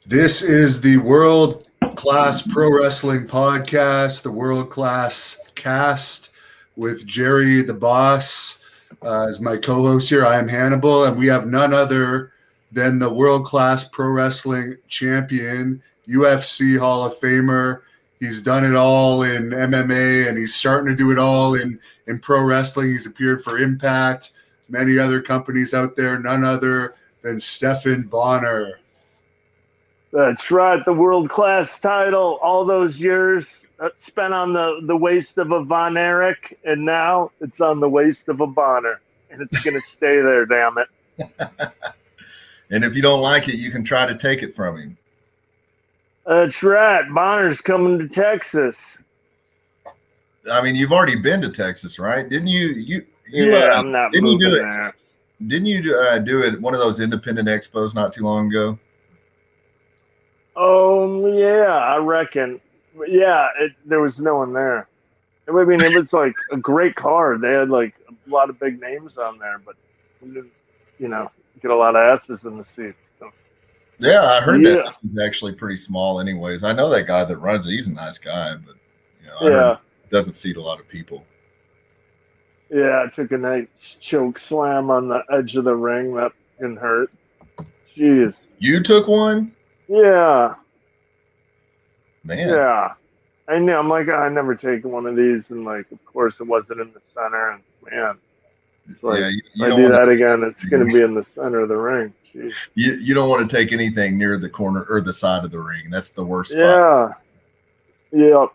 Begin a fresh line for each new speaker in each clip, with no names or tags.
This is the World Class Pro Wrestling Podcast, the World Class Cast with Jerry the Boss as my co-host here. I am Hannibal, and we have none other than the World Class Pro Wrestling Champion, UFC Hall of Famer. He's done it all in MMA, and he's starting to do it all in pro wrestling. He's appeared for Impact, many other companies out there, none other than Stephan Bonnar.
That's right. The world-class title, all those years spent on the waist of a Von Erich, and now it's on the waist of a Bonnar, and it's going to stay there, damn it.
And if you don't like it, you can try to take it from him.
That's right. Bonnar's coming to Texas.
I mean, you've already been to Texas, right? Didn't you?
I'm not moving there.
Didn't you do it at one of those independent expos not too long ago?
Oh, yeah, I reckon. Yeah, there was no one there. I mean, it was like a great card. They had like a lot of big names on there, but we didn't, get a lot of asses in the seats. So.
Yeah, I heard that was actually pretty small anyways. I know that guy that runs it. He's a nice guy, but I heard it doesn't seat a lot of people.
Yeah, I took a nice choke slam on the edge of the ring. That didn't hurt. Jeez.
You took one?
Yeah.
Man.
Yeah. I know. I'm like, I never taken one of these, and like, of course, it wasn't in the center. And man, it's like, if I do that again, it's going to be in the center of the ring. Jeez.
You don't want to take anything near the corner or the side of the ring. That's the worst spot.
Yeah.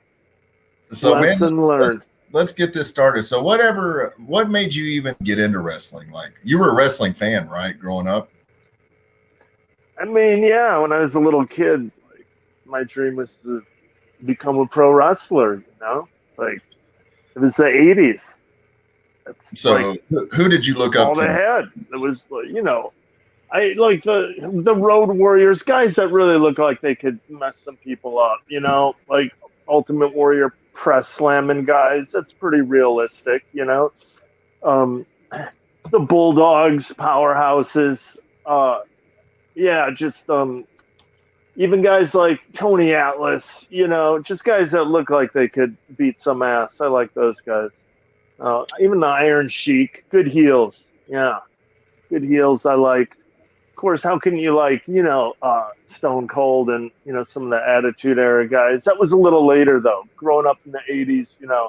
So
lesson learned.
Let's get this started. So what made you even get into wrestling? Like, you were a wrestling fan, right, growing up?
I mean, yeah, when I was a little kid, like, my dream was to become a pro wrestler, Like, it was the 80s.
So like, who did you look up to?
All they had. It was, I like the Road Warriors, guys that really look like they could mess some people up, like Ultimate Warrior press slamming guys. That's pretty realistic, The Bulldogs, powerhouses, even guys like Tony Atlas, just guys that look like they could beat some ass. I like those guys. Even the Iron Sheik, good heels. Yeah, good heels I like. Of course, how can you like, Stone Cold and, some of the Attitude Era guys? That was a little later, though. Growing up in the 80s, you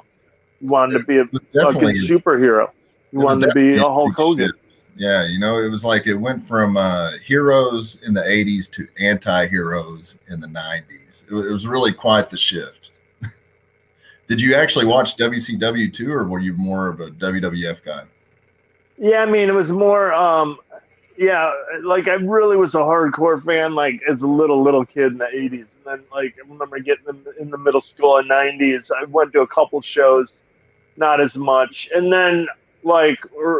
wanted to be a good superhero. You wanted to be a Hulk Hogan.
Yeah, it was like it went from heroes in the 80s to anti-heroes in the 90s. It was really quite the shift. Did you actually watch WCW too, or were you more of a WWF guy?
Yeah, I mean, it was more, like I really was a hardcore fan, like as a little kid in the 80s. And then, like, I remember getting in the middle school in 90s. I went to a couple shows, not as much. And then, like,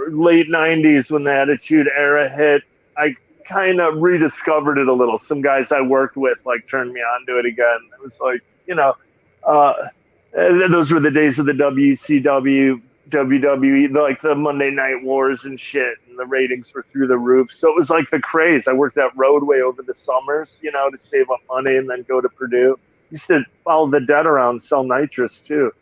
late 90s when the Attitude Era hit, I kind of rediscovered it a little. Some guys I worked with, like, turned me on to it again. It was like, those were the days of the WCW, WWE, like the Monday Night Wars and shit, and the ratings were through the roof. So it was like the craze. I worked at Roadway over the summers, to save up money and then go to Purdue. Used to follow the dead around, sell nitrous too.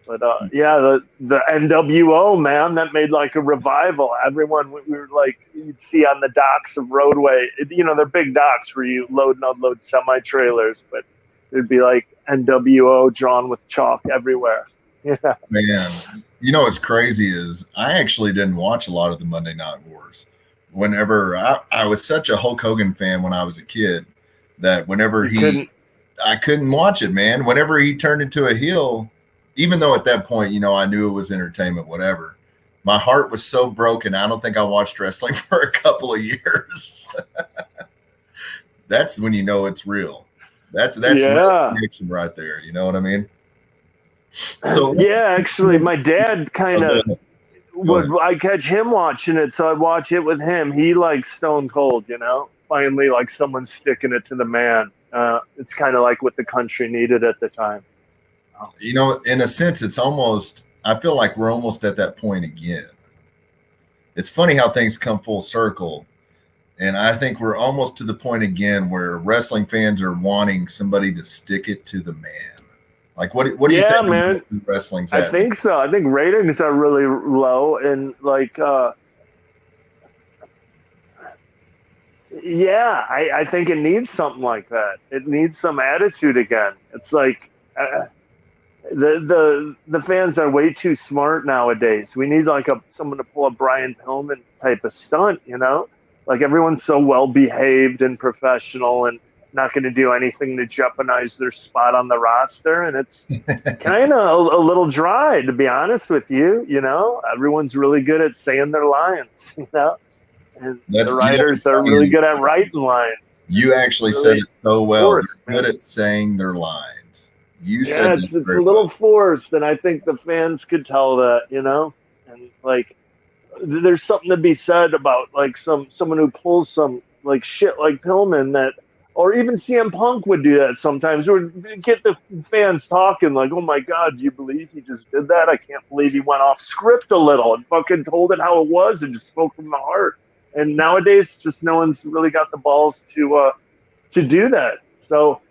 But the NWO, man, that made like a revival. Everyone, we were like, you'd see on the docks of Roadway, they're big docks where you load and unload semi-trailers, but it'd be like NWO drawn with chalk everywhere. Yeah.
Man, what's crazy is I actually didn't watch a lot of the Monday Night Wars. Whenever I was such a Hulk Hogan fan when I was a kid that whenever I couldn't watch it, man. Whenever he turned into a heel, even though at that point, I knew it was entertainment, whatever, my heart was so broken. I don't think I watched wrestling for a couple of years. That's when it's real. That's real connection right there. You know what I mean?
So yeah, actually, my dad kind of I catch him watching it, so I'd watch it with him. He likes Stone Cold, Finally, like someone sticking it to the man. It's kind of like what the country needed at the time.
In a sense, it's almost. I feel like we're almost at that point again. It's funny how things come full circle. And I think we're almost to the point again where wrestling fans are wanting somebody to stick it to the man. Like, what do you think
man.
wrestling's
I
at?
think so. I think ratings are really low, and like, yeah, I think it needs something like that. It needs some attitude again. It's like the fans are way too smart nowadays. We need like someone to pull a Brian Pillman type of stunt, you know? Like everyone's so well behaved and professional and not going to do anything to jeopardize their spot on the roster, and it's kind of a little dry, to be honest with you. You know, everyone's really good at saying their lines, you know, and the writers are really good at writing lines.
You actually said it so well. They're good at saying their lines. You said
it's a little forced, and I think the fans could tell that, you know, and like there's something to be said about like someone who pulls some like shit like Pillman, that, or even CM Punk would do that sometimes. It would get the fans talking like, oh my God, do you believe he just did that? I can't believe he went off script a little and fucking told it how it was and just spoke from the heart. And nowadays, just no one's really got the balls to do that. So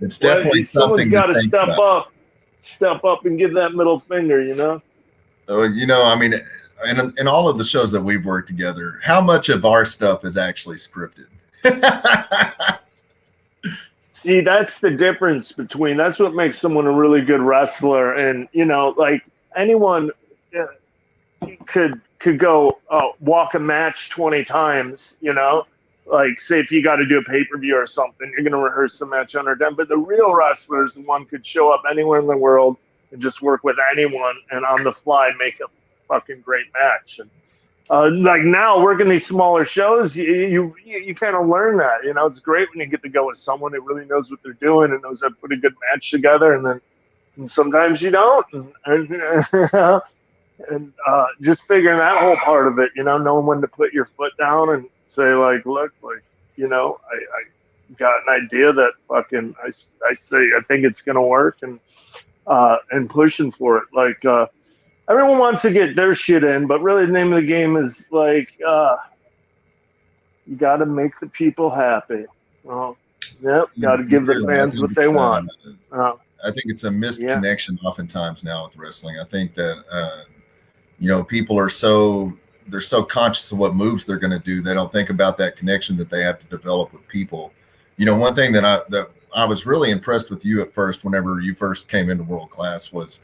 it's definitely
someone's got to step up and give that middle finger, you know?
You know, I mean, in all of the shows that we've worked together, how much of our stuff is actually scripted?
See, that's the difference between, that's what makes someone a really good wrestler. And, you know, like anyone could go walk a match 20 times, you know, like say if you got to do a pay-per-view or something, you're going to rehearse the match 100 times. But the real wrestlers, one could show up anywhere in the world and just work with anyone and on the fly make a fucking great match. And like now working these smaller shows, you kind of learn that, you know. It's great when you get to go with someone that really knows what they're doing and knows how to put a good match together, and sometimes you don't, and just figuring that whole part of it, you know, knowing when to put your foot down and say like, look, like, you know, I got an idea that fucking I say I think it's gonna work, and pushing for it. Like everyone wants to get their shit in, but really the name of the game is like you got to make the people happy. Well, yep, got to give the fans what they want.
I think it's a missed connection oftentimes now with wrestling. I think that you know, people are so conscious of what moves they're going to do, they don't think about that connection that they have to develop with people. You know, one thing that I was really impressed with you at first, whenever you first came into World Class, was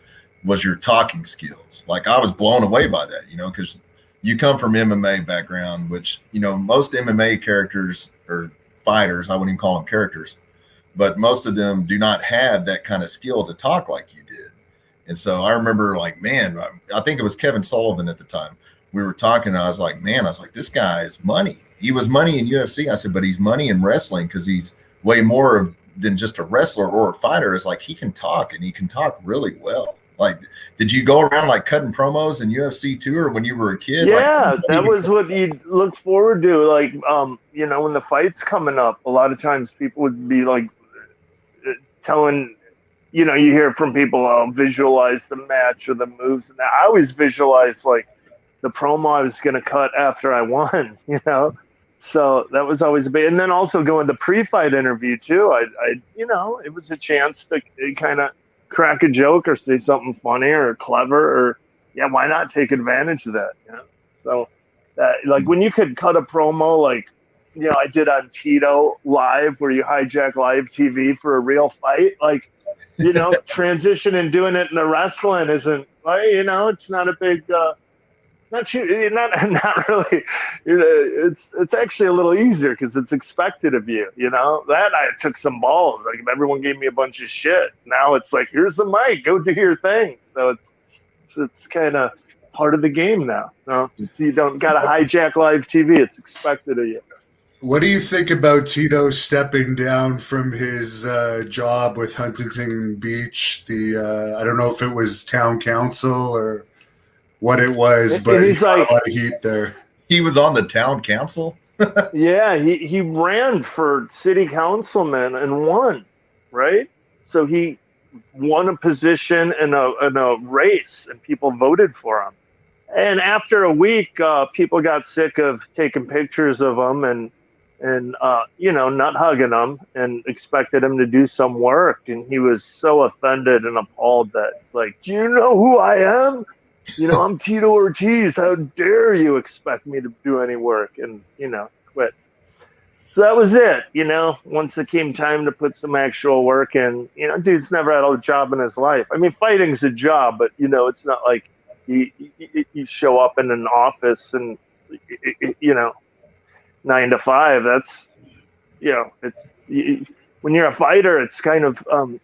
your talking skills. Like I was blown away by that, you know, because you come from MMA background, which, you know, most MMA characters or fighters, I wouldn't even call them characters, but most of them do not have that kind of skill to talk like you did. And so I remember like, man, I think it was Kevin Sullivan at the time. We were talking and I was like, this guy is money. He was money in UFC. I said, but he's money in wrestling because he's way more than just a wrestler or a fighter. It's like he can talk, and he can talk really well. Like, did you go around like cutting promos in UFC too, or when you were a kid?
Yeah,
like,
that was what you'd look forward to. Like, you know, when the fight's coming up, a lot of times people would be like telling, you know, you hear from people, I'll visualize the match or the moves. And I always visualize like the promo I was going to cut after I won, you know? So that was always a big, and then also going to the pre-fight interview too. I, you know, it was a chance to kind of crack a joke or say something funny or clever, or why not take advantage of that? You know? So that, like when you could cut a promo, like, you know, I did on Tito Live, where you hijack live TV for a real fight, like, you know, transition and doing it in the wrestling isn't, you know, it's not a big, not really. It's actually a little easier because it's expected of you. You know, that I took some balls. Like if everyone gave me a bunch of shit, now it's like, here's the mic, go do your thing. So it's kind of part of the game now. No, so you don't got to hijack live TV. It's expected of you.
What do you think about Tito stepping down from his job with Huntington Beach? I don't know if it was town council or what it was, but
he's like,
a lot of heat there.
He was on the town council?
Yeah, he ran for city councilman and won, right? So he won a position in a race, and people voted for him. And after a week, people got sick of taking pictures of him and not hugging him and expected him to do some work. And he was so offended and appalled that, like, do you know who I am? I'm Tito Ortiz. How dare you expect me to do any work? And, quit. So that was it. Once it came time to put some actual work in, dude's never had a job in his life. I mean, fighting's a job, but, it's not like you show up in an office and, 9 to 5. That's, when you're a fighter, it's kind of,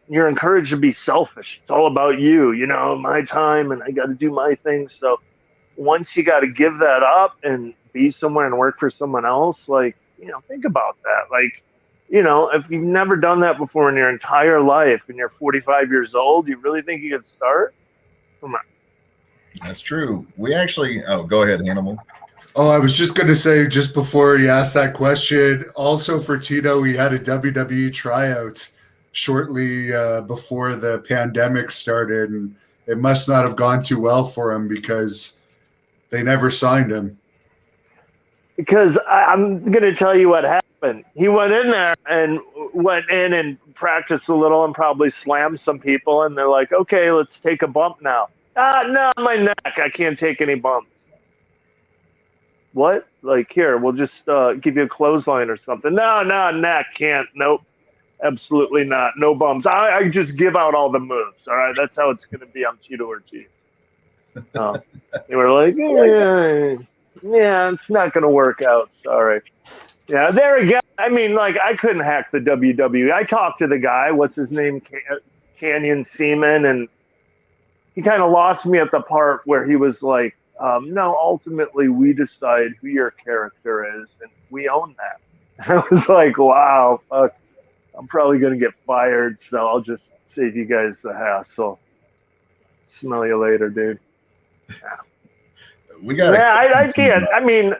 you're encouraged to be selfish. It's all about you, my time, and I got to do my thing. So once you got to give that up and be somewhere and work for someone else, like, think about that. Like, if you've never done that before in your entire life and you're 45 years old, you really think you could start? Come on.
That's true. We actually, go ahead, Hannibal.
Oh, I was just going to say, just before you asked that question, also for Tito, he had a WWE tryout shortly before the pandemic started, and it must not have gone too well for him because they never signed him.
Because I'm going to tell you what happened. He went in there and practiced a little and probably slammed some people, and they're like, okay, let's take a bump now. No, my neck. I can't take any bumps. What? Like, here, we'll just give you a clothesline or something. No, neck, can't. Nope. Absolutely not. No bumps. I just give out all the moves. All right, that's how it's going to be. I'm Tito Ortiz. They were like, yeah, it's not going to work out. Sorry. Yeah, there again. I mean, like, I couldn't hack the WWE. I talked to the guy. What's his name? Canyon Seaman. And he kind of lost me at the part where he was like, no, ultimately we decide who your character is, and we own that. I was like, wow, fuck. I'm probably going to get fired, so I'll just save you guys the hassle. Smell you later, dude. Yeah. I can't. I mean,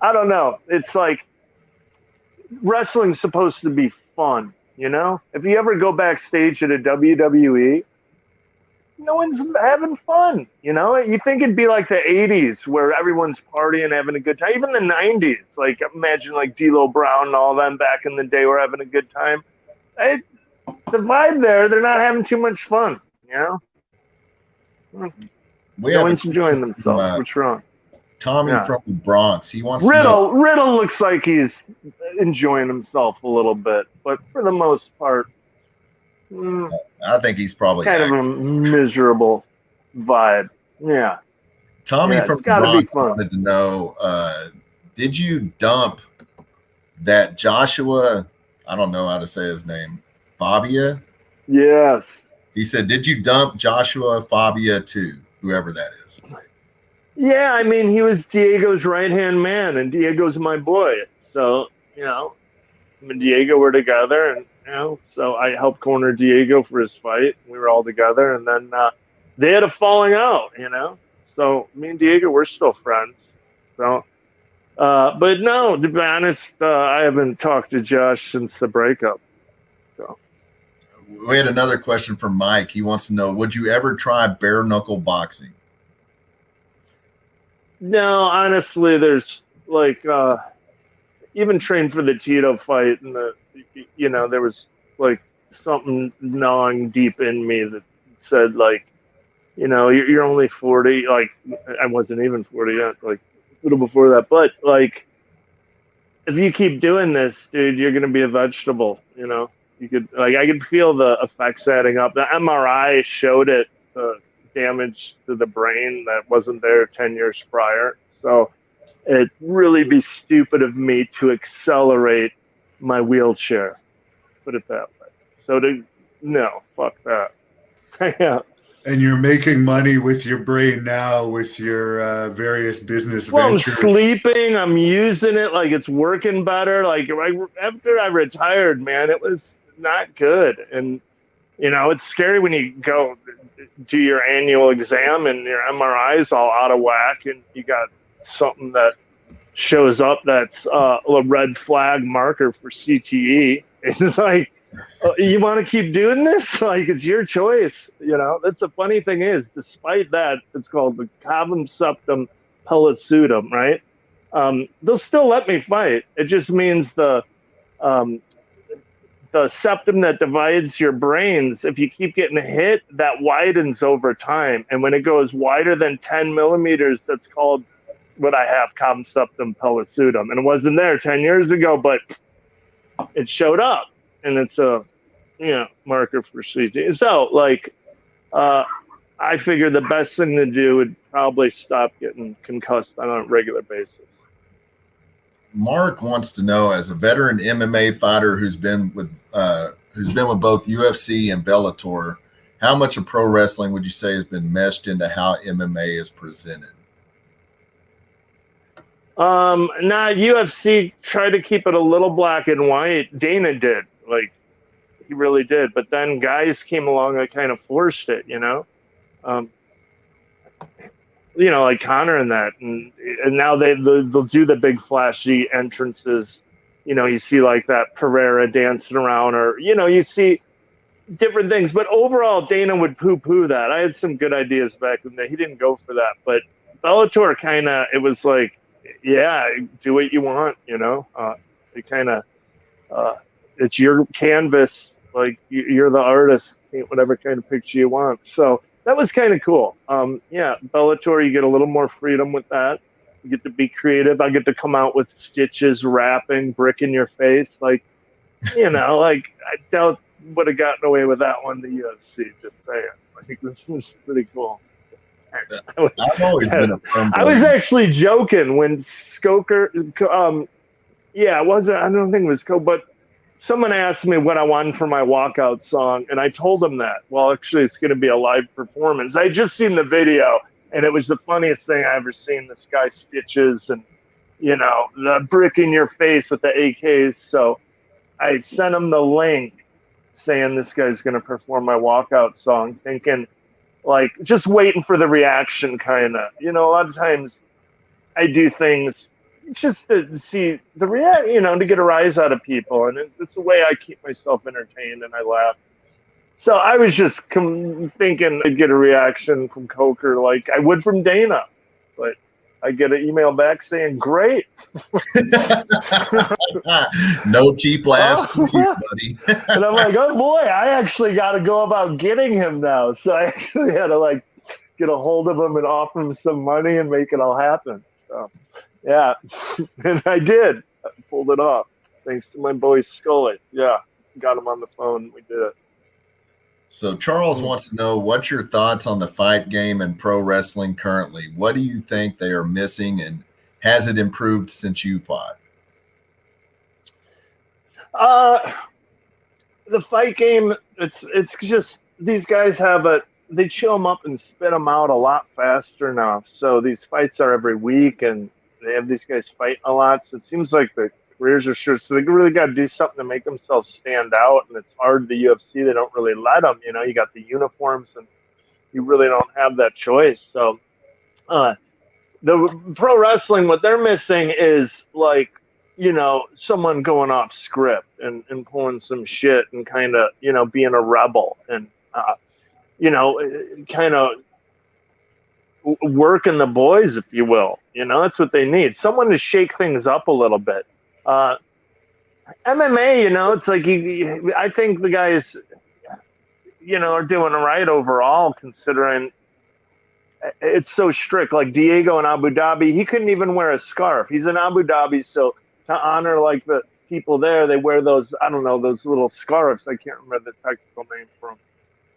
I don't know. It's like wrestling's supposed to be fun, If you ever go backstage at a WWE, no one's having fun, You think it'd be like the 80s where everyone's partying, having a good time. Even the 90s, like imagine like D'Lo Brown and all them back in the day were having a good time. The vibe there, they're not having too much fun, No one's enjoying themselves. What's wrong?
Tommy from the Bronx. He wants
Riddle. To know. Riddle looks like he's enjoying himself a little bit, but for the most part,
I think he's probably
kind of a miserable vibe. Yeah.
Tommy from the Bronx wanted to know, did you dump that Joshua, I don't know how to say his name, Fabia?
Yes.
He said, did you dump Joshua Fabia too, whoever that is?
Yeah, I mean, he was Diego's right-hand man, and Diego's my boy. So, him and Diego were together, and so I helped corner Diego for his fight. We were all together, and then they had a falling out, So me and Diego, we're still friends. So, but no, to be honest, I haven't talked to Josh since the breakup. So
we had another question from Mike. He wants to know: would you ever try bare knuckle boxing?
No, honestly, there's like even trained for the Tito fight, and there was like something gnawing deep in me that said like, you're only 40. Like I wasn't even 40 yet, like a little before that. But like, if you keep doing this, dude, you're gonna be a vegetable. You could I could feel the effects adding up. The MRI showed it, the damage to the brain that wasn't there 10 years prior. So it'd really be stupid of me to accelerate my wheelchair, put it that way. So no, fuck that. Yeah.
And you're making money with your brain now with your various business ventures.
I'm sleeping. I'm using it like it's working better. Like after I retired, man, it was not good. And, it's scary when you go do your annual exam and your MRI's all out of whack and you got something that shows up that's a red flag marker for CTE. It's like, You want to keep doing this? Like, it's your choice. That's the funny thing is, despite that, it's called the cavum septum pellucidum, right? They'll still let me fight. It just means um, the septum that divides your brains, if you keep getting hit, that widens over time. And when it goes wider than 10 millimeters, that's called what I have, cavum septum pellucidum. And it wasn't there 10 years ago, but it showed up. And it's a marker for CT. So, like, I figured the best thing to do would probably stop getting concussed on a regular basis.
Mark wants to know, as a veteran MMA fighter who's been with both UFC and Bellator, how much of pro wrestling would you say has been meshed into how MMA is presented?
UFC tried to keep it a little black and white. Dana did, like, he really did. But then guys came along that kind of forced it, like Connor and that, and now they'll do the big flashy entrances. You see like that Pereira dancing around, or you see different things. But overall, Dana would poo-poo that. I had some good ideas back in the day. He didn't go for that, but Bellator kind of, it was like, yeah, do what you want. It kind of, it's your canvas. Like, you're the artist, paint whatever kind of picture you want. So that was kind of cool. Bellator, you get a little more freedom with that. You get to be creative. I get to come out with stitches, wrapping, brick in your face. Like, like, I doubt would have gotten away with that one, the UFC, just saying. Like, this was pretty cool.
I've always been a fan.
I was actually joking when Skoker, it wasn't, I don't think it was but someone asked me what I wanted for my walkout song, and I told them that. Well, actually, it's going to be a live performance. I just seen the video, and it was the funniest thing I ever seen. This guy stitches and, the brick in your face with the AKs. So I sent him the link saying this guy's going to perform my walkout song, thinking, like, just waiting for the reaction, kind of. A lot of times I do things just to see the to get a rise out of people. And it's a way I keep myself entertained and I laugh. So I was just thinking I'd get a reaction from Coker like I would from Dana. But I get an email back saying, great.
No cheap laughs from you, buddy.
And I'm like, oh boy, I actually got to go about getting him now. So I actually had to get a hold of him and offer him some money and make it all happen. So yeah, and I did. I pulled it off thanks to my boy Scully. Yeah, got him on the phone. We did it.
So Charles wants to know, what's your thoughts on the fight game and pro wrestling currently? What do you think they are missing, and has it improved since you fought?
The fight game, it's just these guys they chew them up and spit them out a lot faster now. So these fights are every week, and they have these guys fighting a lot. So it seems like the careers are short. So they really got to do something to make themselves stand out. And it's hard. The UFC, they don't really let them. You got the uniforms, and you really don't have that choice. So the pro wrestling, what they're missing is someone going off script and pulling some shit and kind of, being a rebel and, kind of working the boys, if you will. That's what they need. Someone to shake things up a little bit. MMA, it's like I think the guys, are doing right overall, considering it's so strict. Like Diego in Abu Dhabi, he couldn't even wear a scarf. He's in Abu Dhabi, so to honor the people there, they wear those, I don't know, those little scarves. I can't remember the technical name for them.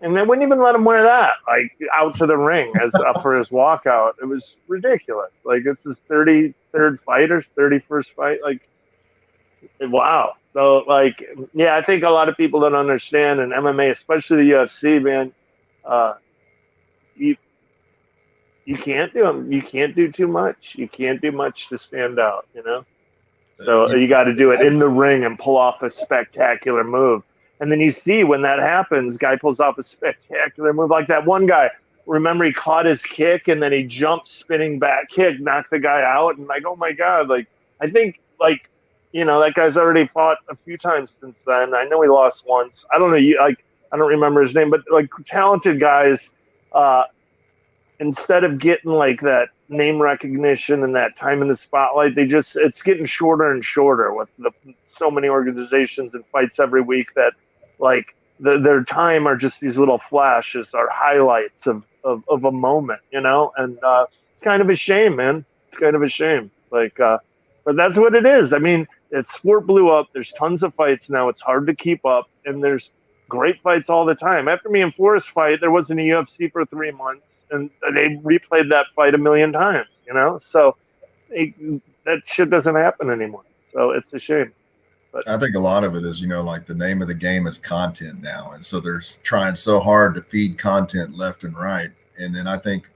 And they wouldn't even let him wear that, out to the ring for his walkout. It was ridiculous. It's his 33rd fight or 31st fight. Wow. So, I think a lot of people don't understand in MMA, especially the UFC, man. You can't do them. You can't do too much. You can't do much to stand out, So you got to do it in the ring and pull off a spectacular move. And then you see when that happens, guy pulls off a spectacular move like that one guy. Remember, he caught his kick and then he jumped, spinning back kick, knocked the guy out, and oh my God, I think that guy's already fought a few times since then. I know he lost once. I don't know. I don't remember his name, but like talented guys, instead of getting like that name recognition and that time in the spotlight, it's getting shorter and shorter with so many organizations and fights every week that like their time are just these little flashes or highlights of a moment, and it's kind of a shame, man. It's kind of a shame. But that's what it is. I mean, sport blew up. There's tons of fights now. It's hard to keep up, and there's great fights all the time. After me and Forrest fight, there wasn't a UFC for 3 months, and they replayed that fight a million times, So that shit doesn't happen anymore. So it's a shame. But
I think a lot of it is, like the name of the game is content now. And so they're trying so hard to feed content left and right. And then I think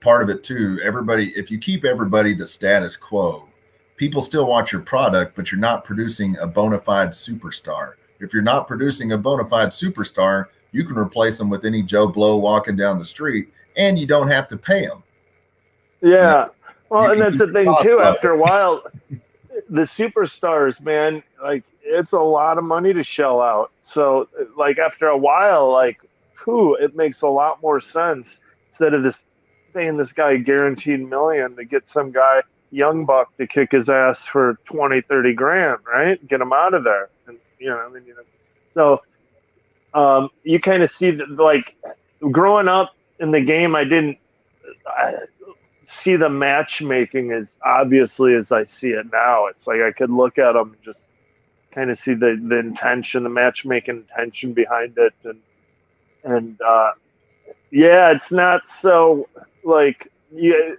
part of it too, if you keep everybody the status quo, people still watch your product, but you're not producing a bona fide superstar. If you're not producing a bona fide superstar, you can replace them with any Joe Blow walking down the street, and you don't have to pay them.
Yeah. Well, and that's the thing too. After a while, the superstars, man, like it's a lot of money to shell out. So like after a while, like, it makes a lot more sense instead of paying this guy guaranteed $1 million to get some guy, young buck, to kick his ass for 20, 30 grand, right? Get him out of there. And, so you kind of see that, like, growing up in the game, I didn't see the matchmaking as obviously as I see it now. It's like I could look at them and just kind of see the intention, the matchmaking intention behind it. And yeah, it's not so like the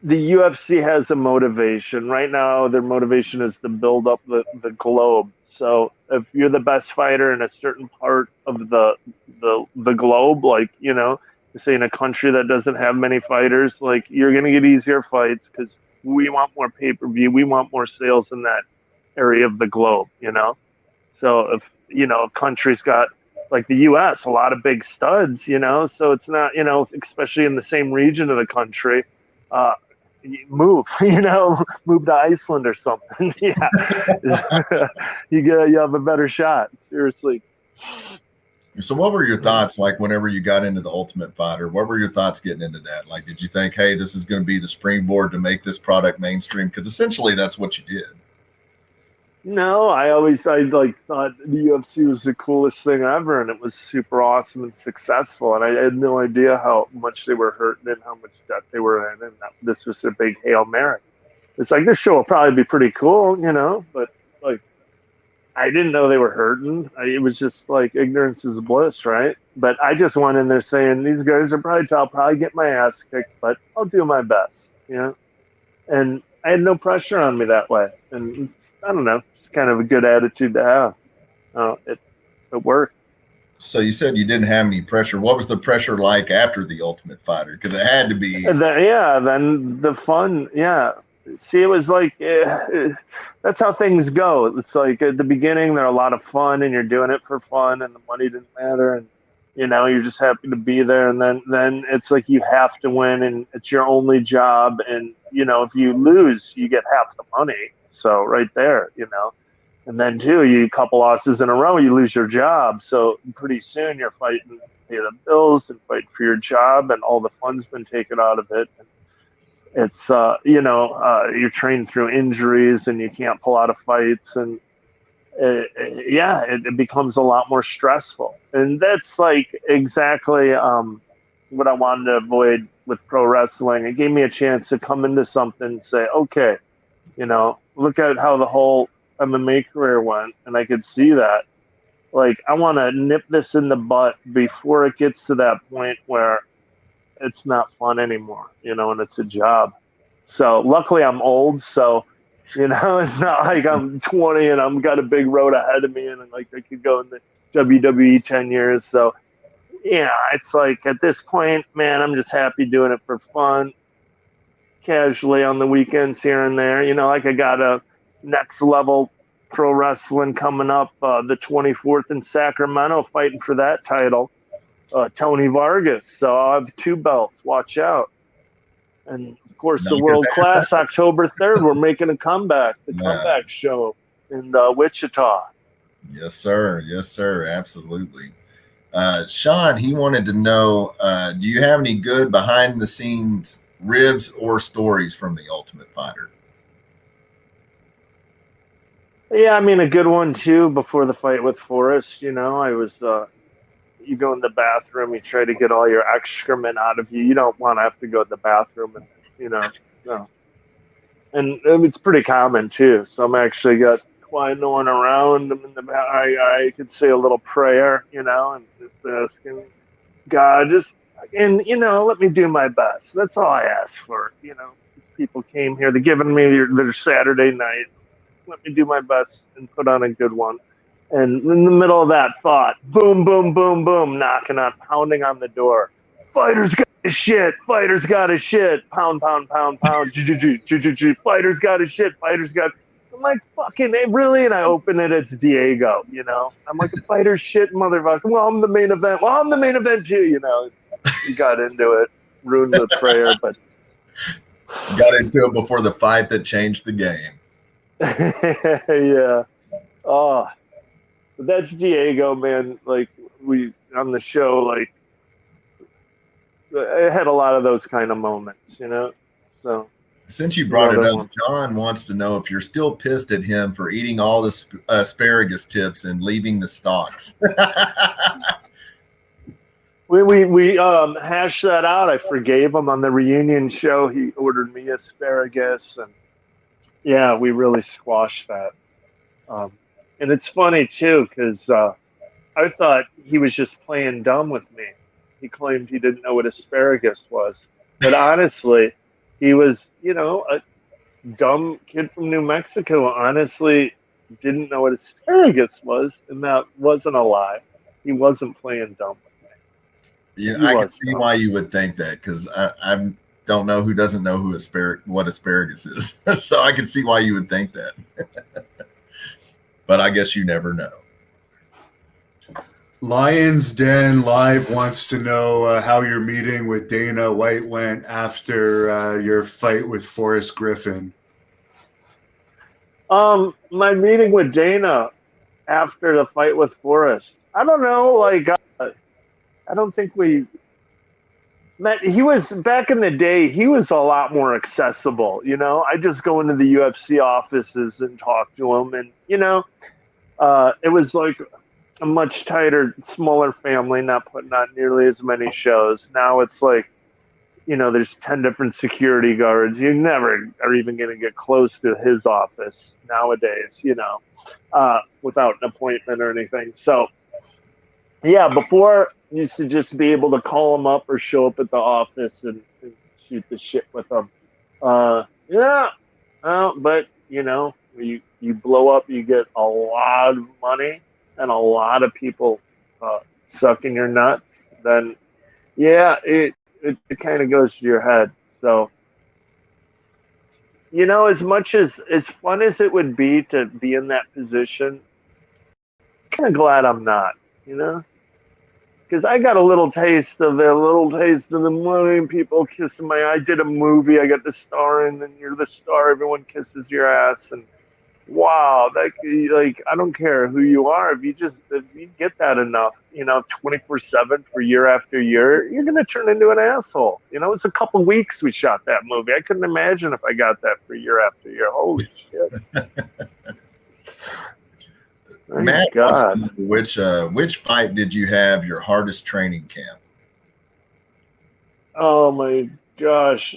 UFC has a motivation right now. Their motivation is to build up the globe. So if you're the best fighter in a certain part of the globe, like, say in a country that doesn't have many fighters, like you're going to get easier fights because we want more pay-per-view. We want more sales in that area of the globe, So if, a country's got, like the U.S., a lot of big studs, so it's not, especially in the same region of the country, move to Iceland or something. Yeah. you have a better shot, seriously.
So what were your thoughts like whenever you got into the Ultimate Fighter? What were your thoughts getting into that? Like, did you think, hey, this is going to be the springboard to make this product mainstream? Because essentially that's what you did. No,
I thought the UFC was the coolest thing ever, and it was super awesome and successful. And I had no idea how much they were hurting and how much debt they were in, and this was a big Hail Mary. It's like, this show will probably be pretty cool, but like, I didn't know they were hurting. It was just like ignorance is bliss, right? But I just went in there saying, these guys are I'll probably get my ass kicked, but I'll do my best, And I had no pressure on me that way. And I don't know, it's kind of a good attitude to have. It worked.
So you said you didn't have any pressure. What was the pressure like after the Ultimate Fighter? Because it had to be.
Then the fun, See, it was like, that's how things go. It's like at the beginning, they're a lot of fun and you're doing it for fun and the money didn't matter. And, you're just happy to be there. And then it's like you have to win and it's your only job. And, if you lose, you get half the money. So right there, and then too, a couple losses in a row, you lose your job. So pretty soon you're fighting to pay the bills and fight for your job and all the fun's been taken out of it. And it's, you're trained through injuries and you can't pull out of fights. And it becomes a lot more stressful. And that's like exactly what I wanted to avoid with pro wrestling. It gave me a chance to come into something and say, okay, look at how the whole MMA career went. And I could see that. Like, I want to nip this in the butt before it gets to that point where it's not fun anymore, and it's a job. So luckily I'm old. So, it's not like I'm 20 and I've got a big road ahead of me and like I could go in the WWE 10 years. So, it's like at this point, man, I'm just happy doing it for fun, casually on the weekends here and there. Like I got a next level pro wrestling coming up the 24th in Sacramento, fighting for that title. Tony Vargas. So I'll have 2 belts. Watch out. And of course, the
Knock his
world
ass
class,
out.
October 3rd, we're making a comeback, the
Yeah.
comeback show in Wichita.
Yes, sir. Yes, sir. Absolutely. Sean, he wanted to know, do you have any good behind the scenes ribs or stories from the Ultimate Fighter?
Yeah, I mean, a good one too before the fight with Forrest. I was, you go in the bathroom, you try to get all your excrement out of you. You don't want to have to go to the bathroom no. And it's pretty common too. So I'm actually got quite no one around. I'm in the, I could say a little prayer, and just asking God, let me do my best. That's all I ask for. These people came here, they're giving me their Saturday night. Let me do my best and put on a good one. And in the middle of that thought, boom, boom, boom, boom, pounding on the door. Fighters got his shit. Fighters got his shit. Pound, pound, pound, pound. G. Fighters got his shit. Fighters got. I'm like, fucking, really? And I open it. It's Diego. I'm like, a fighter shit, motherfucker. Well, I'm the main event. Well, I'm the main event too. He got into it, ruined the prayer, but
Got into it before the fight that changed the game.
yeah. Oh, but that's Diego, man. Like we on the show, like I had a lot of those kind of moments, So
Since you brought it up, John wants to know if you're still pissed at him for eating all the asparagus tips and leaving the stalks.
We hashed that out. I forgave him on the reunion show. He ordered me asparagus, and yeah, we really squashed that. And it's funny too, because I thought he was just playing dumb with me. He claimed he didn't know what asparagus was, but honestly, he was, a dumb kid from New Mexico. Honestly, didn't know what asparagus was, and that wasn't a lie. He wasn't playing dumb with me.
Yeah, I can see why you would think that, because I don't know who doesn't know what asparagus is. So I can see why you would think that. But I guess you never know.
Lions Den Live wants to know how your meeting with Dana White went after your fight with Forrest Griffin.
My meeting with Dana after the fight with Forrest, I don't know, I don't think we met. He was, back in the day, he was a lot more accessible, I just go into the UFC offices and talk to him, and, it was like a much tighter, smaller family, not putting on nearly as many shows. Now it's like, there's 10 different security guards. You never are even going to get close to his office nowadays, without an appointment or anything. So, yeah, before you used to just be able to call him up or show up at the office and shoot the shit with him. But, you blow up, you get a lot of money and a lot of people sucking your nuts, then, yeah, it kind of goes to your head. So, as much as fun as it would be to be in that position, I'm kind of glad I'm not, because I got a little taste of the money, people kissing my. I did a movie, I got the star in, and you're the star. Everyone kisses your ass, and wow, I don't care who you are. If you get that enough, 24/7 for year after year, you're gonna turn into an asshole. It's a couple weeks we shot that movie. I couldn't imagine if I got that for year after year. Holy shit!
Matt, God, which fight did you have your hardest training camp?
Oh my gosh,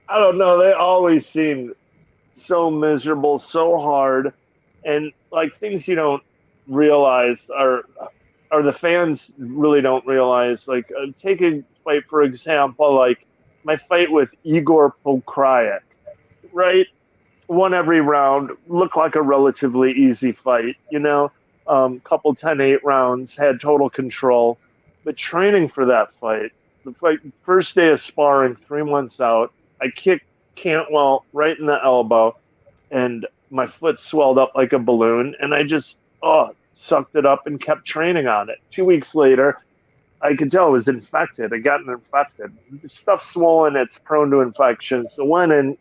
I don't know. They always seem so miserable, so hard, and like things you don't realize are the fans really don't realize. Like take a fight for example, like my fight with Igor Pokrayak, right? Won every round, looked like a relatively easy fight, couple 10-8 rounds, had total control. But training for that fight, the fight, first day of sparring, 3 months out, I kicked Cantwell right in the elbow, and my foot swelled up like a balloon, and I just sucked it up and kept training on it. 2 weeks later, I could tell it was infected. It gotten infected. The stuff's swollen. It's prone to infection. So went in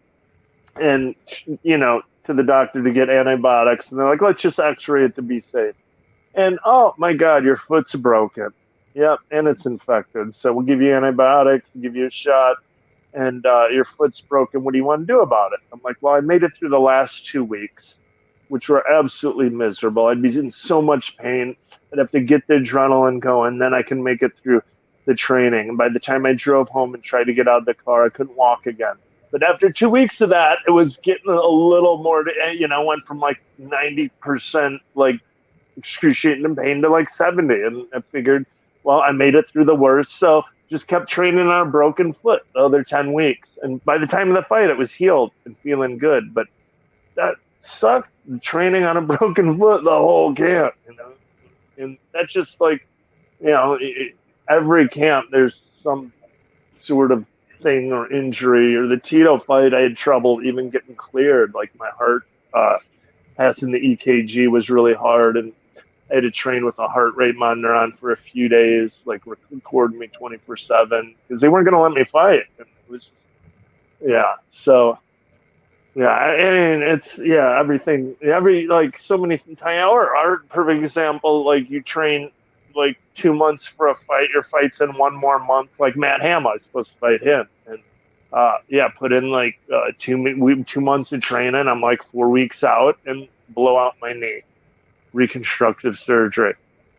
and, to the doctor to get antibiotics. And they're like, let's just x-ray it to be safe. And, oh, my God, your foot's broken. Yep, and it's infected. So we'll give you antibiotics, we'll give you a shot, and your foot's broken. What do you want to do about it? I'm like, well, I made it through the last 2 weeks, which were absolutely miserable. I'd be in so much pain. I'd have to get the adrenaline going, then I can make it through the training. And by the time I drove home and tried to get out of the car, I couldn't walk again. But after 2 weeks of that, it was getting a little more, went from like 90% like excruciating pain to like 70. And I figured, well, I made it through the worst. So just kept training on a broken foot the other 10 weeks. And by the time of the fight, it was healed and feeling good. But that sucked, training on a broken foot the whole camp, And that's just like, every camp, there's some sort of thing or injury. Or the Tito fight, I had trouble even getting cleared. Like my heart, passing the EKG was really hard. And I had to train with a heart rate monitor on for a few days, like recording me 24/7 because they weren't going to let me fight. And it was just, So, I mean, it's, everything, like so many times. Our perfect example, like you train like 2 months for a fight, your fight's in 1 more month. Like Matt Hamill, I was supposed to fight him. And, put in like 2 months of training. I'm like 4 weeks out and blow out my knee. Reconstructive surgery,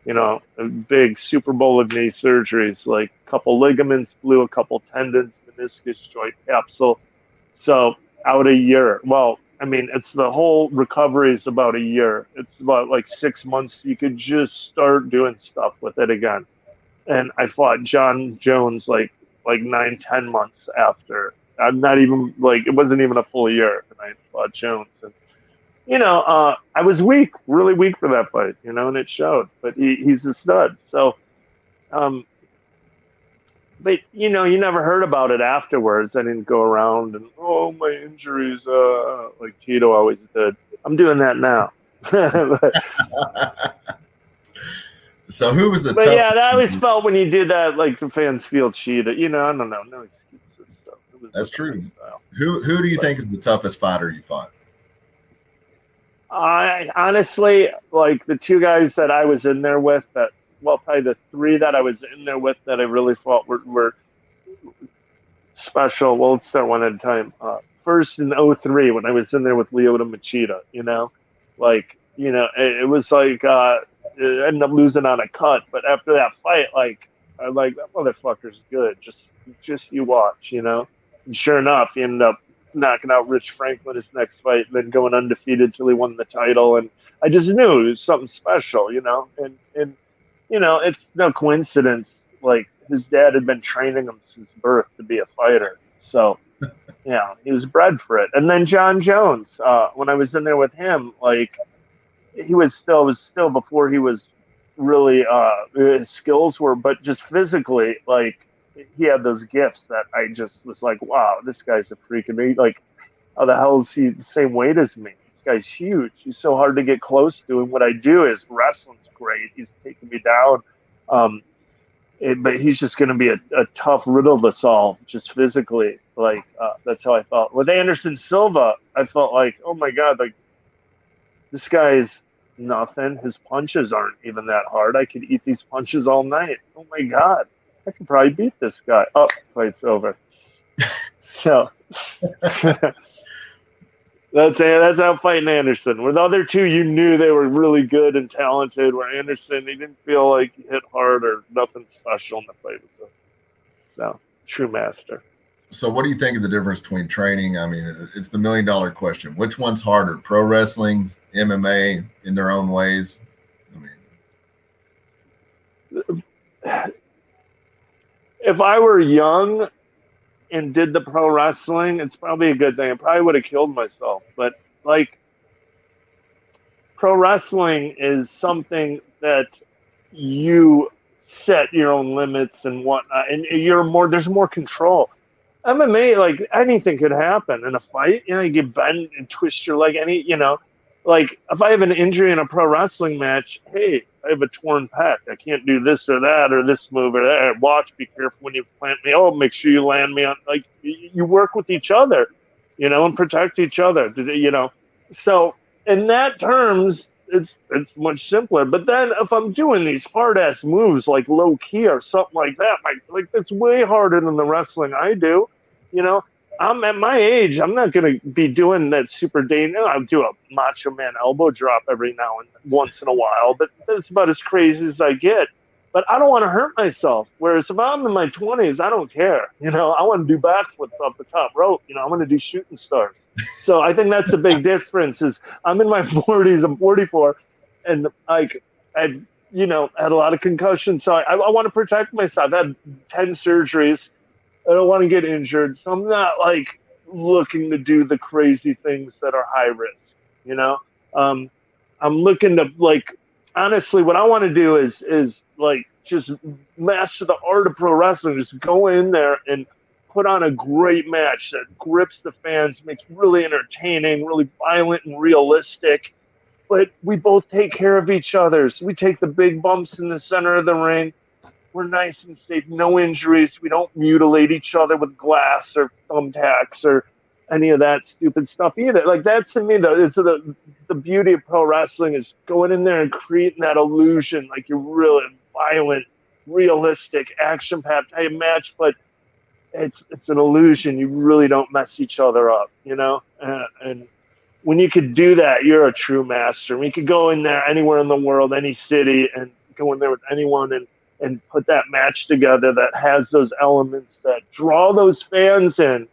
a big Super Bowl of knee surgeries, like a couple ligaments blew, a couple tendons, meniscus joint capsule. So out a year. Well, I mean, it's the whole recovery is about a year. It's about like 6 months. You could just start doing stuff with it again. And I fought John Jones like 9-10 months after. I'm not even like, it wasn't even a full year. And I fought Jones. And I was weak, really weak for that fight, and it showed. But he's a stud. So, but you never heard about it afterwards. I didn't go around and my injuries, like Tito always did. I'm doing that now.
So who was the?
But that always felt when you did that, like the fans feel cheated. I don't know, no excuses. So
that's true. Who do you think is the toughest fighter you fought?
I honestly, like the 2 guys that I was in there with, probably the 3 that I was in there with that I really thought were special. Well, let's start one at a time. First in 2003, when I was in there with Lyoto Machida, it was like, it ended up losing on a cut. But after that fight, I'm like, that motherfucker's good. Just you watch, And sure enough, he ended up knocking out Rich Franklin his next fight, and then going undefeated till he won the title. And I just knew it was something special, and it's no coincidence. Like his dad had been training him since birth to be a fighter. So, he was bred for it. And then John Jones, when I was in there with him, like it was still before he was really, his skills were, but just physically, like, he had those gifts that I just was like, wow, this guy's a freak of me. Like, how the hell is he the same weight as me? This guy's huge. He's so hard to get close to. And what I do is wrestling's great. He's taking me down. But he's just going to be a tough riddle to solve, just physically. Like, that's how I felt. With Anderson Silva, I felt like, oh my God, like, this guy's nothing. His punches aren't even that hard. I could eat these punches all night. Oh my God. I could probably beat this guy. Oh, fight's over. So that's how fighting Anderson. With the other 2, you knew they were really good and talented. Where Anderson, he didn't feel like he hit hard or nothing special in the fight. So true master.
So what do you think of the difference between training? I mean, it's the $1 million question. Which one's harder, pro wrestling, MMA in their own ways?
I mean, if I were young and did the pro wrestling, it's probably a good thing. I probably would have killed myself. But like, pro wrestling is something that you set your own limits and whatnot, and there's more control. MMA, like anything could happen in a fight. You get bent and twist your leg, like if I have an injury in a pro wrestling match, hey, I have a torn pec. I can't do this or that or this move or that. Watch, be careful when you plant me. Oh, make sure you land me on. Like you work with each other, and protect each other. So in that terms, it's much simpler. But then if I'm doing these hard ass moves like low key or something like that, like that's way harder than the wrestling I do. You know, I'm at my age. I'm not going to be doing that super dangerous. I'll do a Macho Man elbow drop every now and once in a while, but that's about as crazy as I get. But I don't want to hurt myself. Whereas if I'm in my 20s, I don't care. I want to do backflips off the top rope. I'm going to do shooting stars. So I think that's the big difference. Is I'm in my 40s. I'm 44, and like I've had a lot of concussions. So I want to protect myself. I've had 10 surgeries. I don't want to get injured, so I'm not like looking to do the crazy things that are high risk. I'm looking to honestly, what I want to do is like just master the art of pro wrestling. Just go in there and put on a great match that grips the fans, makes really entertaining, really violent and realistic. But we both take care of each other. So we take the big bumps in the center of the ring. We're nice and safe, no injuries. We don't mutilate each other with glass or thumbtacks or any of that stupid stuff either. Like that to me, the beauty of pro wrestling is going in there and creating that illusion, like you're really violent, realistic, action-packed type match, but it's an illusion. You really don't mess each other up, And when you could do that, you're a true master. We could go in there anywhere in the world, any city, and go in there with anyone and put that match together that has those elements that draw those fans in.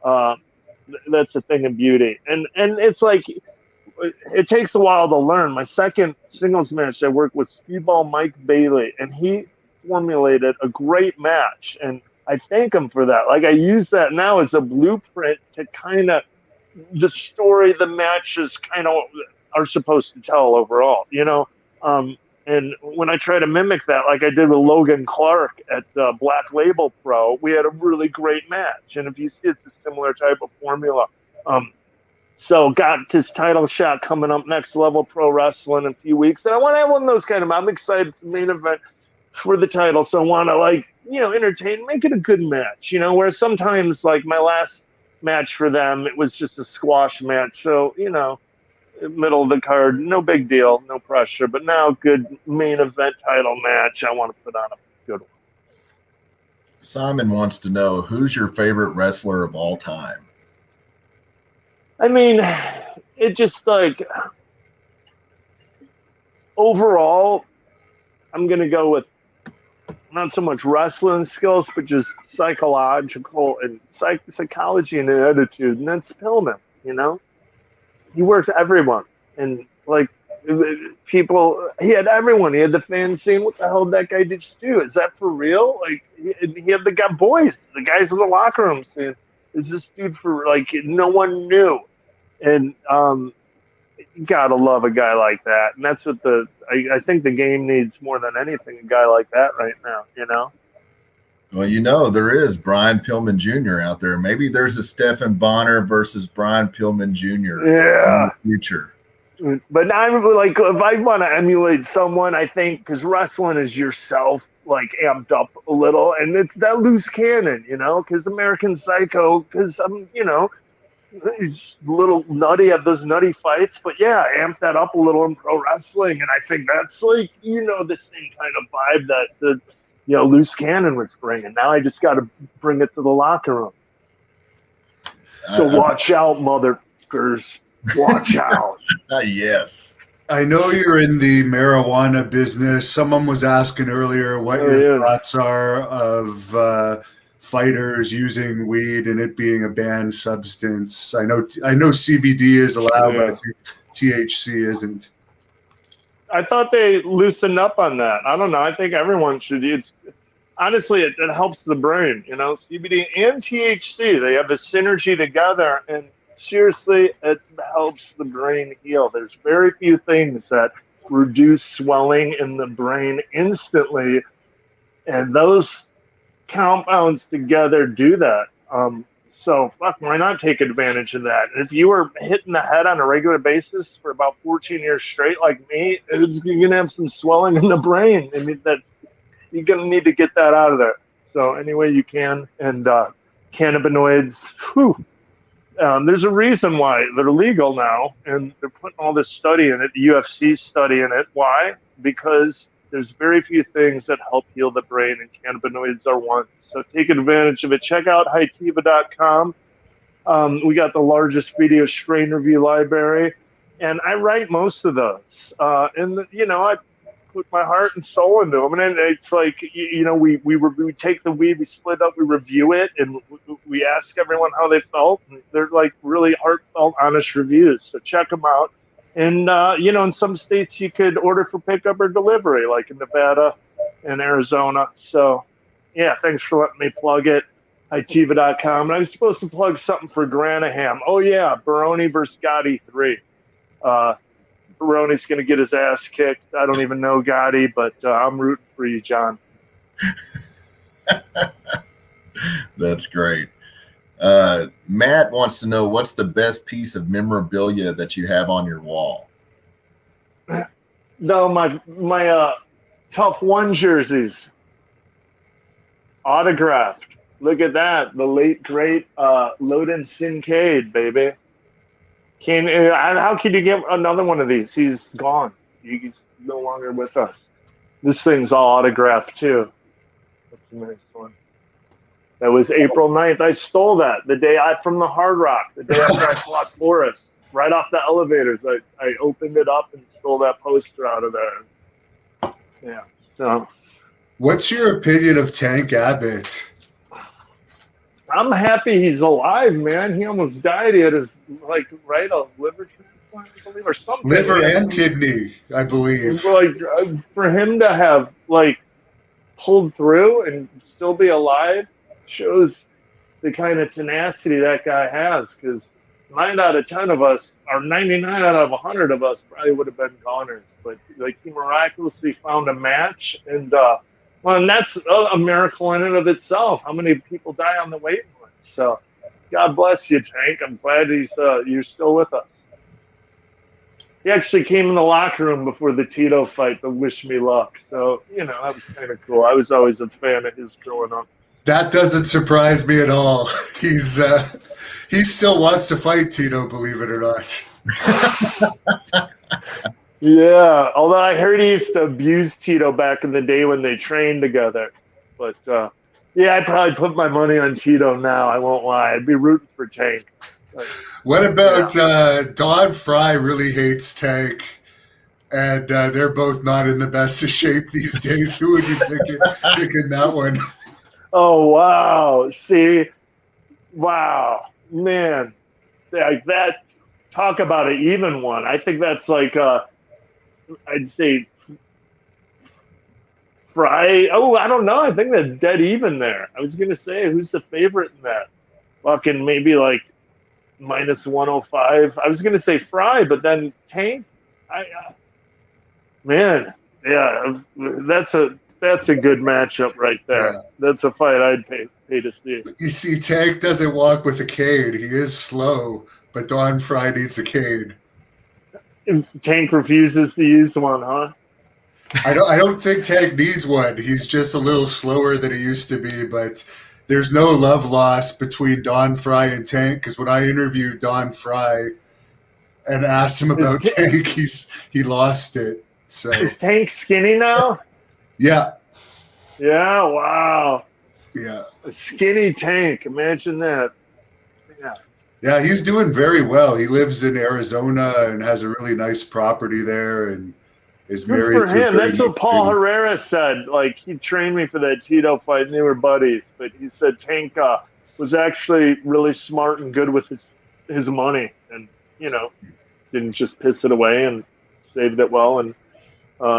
That's a thing of beauty. And it's like, it takes a while to learn. My second singles match I worked with Speedball Mike Bailey, and he formulated a great match. And I thank him for that. Like I use that now as a blueprint to kind of the story the matches kind of are supposed to tell overall, and when I try to mimic that, like I did with Logan Clark at Black Label Pro, we had a really great match. And if you see, it's a similar type of formula. So got his title shot coming up, Next Level Pro Wrestling, in a few weeks. And I want to have one of those I'm excited. It's the main event for the title. So I want to entertain, make it a good match, where sometimes like my last match for them, it was just a squash match. So, middle of the card, no big deal, no pressure. But now, good main event title match. I want to put on a good one.
Simon wants to know, who's your favorite wrestler of all time?
I mean, it just overall, I'm gonna go with not so much wrestling skills, but just psychological and psychology and attitude, and that's Pillman. He worked everyone, and people, he had everyone. He had the fans saying, "What the hell did that guy just do? Is that for real?" Like he had the boys, the guys in the locker room saying, "Is this dude for?" No one knew, and you gotta love a guy like that, and that's what I think the game needs more than anything. A guy like that right now,
Well, there is Brian Pillman Jr. out there. Maybe there's a Stephan Bonnar versus Brian Pillman Jr.
Yeah.
in the future.
But I'm like, if I want to emulate someone, I think because wrestling is yourself, amped up a little, and it's that loose cannon, because American Psycho, because I'm, it's a little nutty, have those nutty fights, but yeah, amp that up a little in pro wrestling, and I think that's the same kind of vibe that the loose cannon was bringing. Now I just got to bring it to the locker room. So watch out, motherfuckers. Watch out.
Yes.
I know you're in the marijuana business. Someone was asking earlier what your thoughts are of fighters using weed and it being a banned substance. I know CBD is allowed, but I think THC isn't.
I thought they loosened up on that. I don't know. I think everyone should use. Honestly, it helps the brain. CBD and THC, they have a synergy together, and seriously, it helps the brain heal. There's very few things that reduce swelling in the brain instantly, and those compounds together do that. So fuck, why not take advantage of that? And if you were hitting the head on a regular basis for about 14 years straight, like me, you're gonna have some swelling in the brain. I mean, you're gonna need to get that out of there. So any way you can, and cannabinoids. Whew, there's a reason why they're legal now, and they're putting all this study in it, the UFC study in it. Why? Because there's very few things that help heal the brain, and cannabinoids are one. So take advantage of it. Check out hitiva.com. We got the largest video strain review library, and I write most of those. And I put my heart and soul into them. And it's like, we take the weed, we split up, we review it, and we ask everyone how they felt. And they're like really heartfelt, honest reviews. So check them out. And, in some states you could order for pickup or delivery, like in Nevada and Arizona. So, yeah, thanks for letting me plug it. Hitiva.com. And I was supposed to plug something for Granaham. Oh, yeah, Baroni versus Gotti 3. Baroni's going to get his ass kicked. I don't even know Gotti, but I'm rooting for you, John.
That's great. Matt wants to know, what's the best piece of memorabilia that you have on your wall?
No, my Tough One jerseys. Autographed. Look at that. The late, great Loden Sincade, baby. How can you get another one of these? He's gone. He's no longer with us. This thing's all autographed, too. That's a nice one. That was April 9th. I stole that the day from the Hard Rock, the day after I fought Forrest. Right off the elevators, I opened it up and stole that poster out of there. Yeah. So,
what's your opinion of Tank Abbott?
I'm happy he's alive, man. He almost died. He had a liver transplant, I believe, or something.
Liver and kidney, I believe.
For him to have pulled through and still be alive shows the kind of tenacity that guy has. Because 9 out of 10 of us, or 99 out of 100 of us, probably would have been goners. But he miraculously found a match, and and that's a miracle in and of itself. How many people die on the waiting list? So, God bless you, Tank. I'm glad you're still with us. He actually came in the locker room before the Tito fight to wish me luck. So, that was kind of cool. I was always a fan of his growing up.
That doesn't surprise me at all. He still wants to fight Tito, believe it or not.
Yeah, although I heard he used to abuse Tito back in the day when they trained together. But, I'd probably put my money on Tito now. I won't lie. I'd be rooting for Tank.
What about Don Fry really hates Tank, and they're both not in the best of shape these days. Who would you pick in that one?
Oh, wow. See? Wow. Man. Like that. Talk about an even one. I think that's I'd say Fry. Oh, I don't know. I think that's dead even there. I was going to say, who's the favorite in that? Fucking maybe minus 105. I was going to say Fry, but then Tank. Man, yeah, that's a good matchup right there. Yeah. That's a fight I'd pay to see.
You see, Tank doesn't walk with a cane. He is slow, but Don Fry needs a cane.
Tank refuses to use one, huh?
I don't think Tank needs one. He's just a little slower than he used to be, but there's no love lost between Don Fry and Tank, because when I interviewed Don Fry and asked him about Tank, he lost it. So
is Tank skinny now?
Yeah.
Yeah, wow.
Yeah.
A skinny Tank. Imagine that. Yeah.
Yeah, he's doing very well. He lives in Arizona and has a really nice property there, and is married.
Good for him. That's what Paul Herrera said. He trained me for that Tito fight, and they were buddies. But he said Tank was actually really smart and good with his money, and didn't just piss it away, and saved it well, and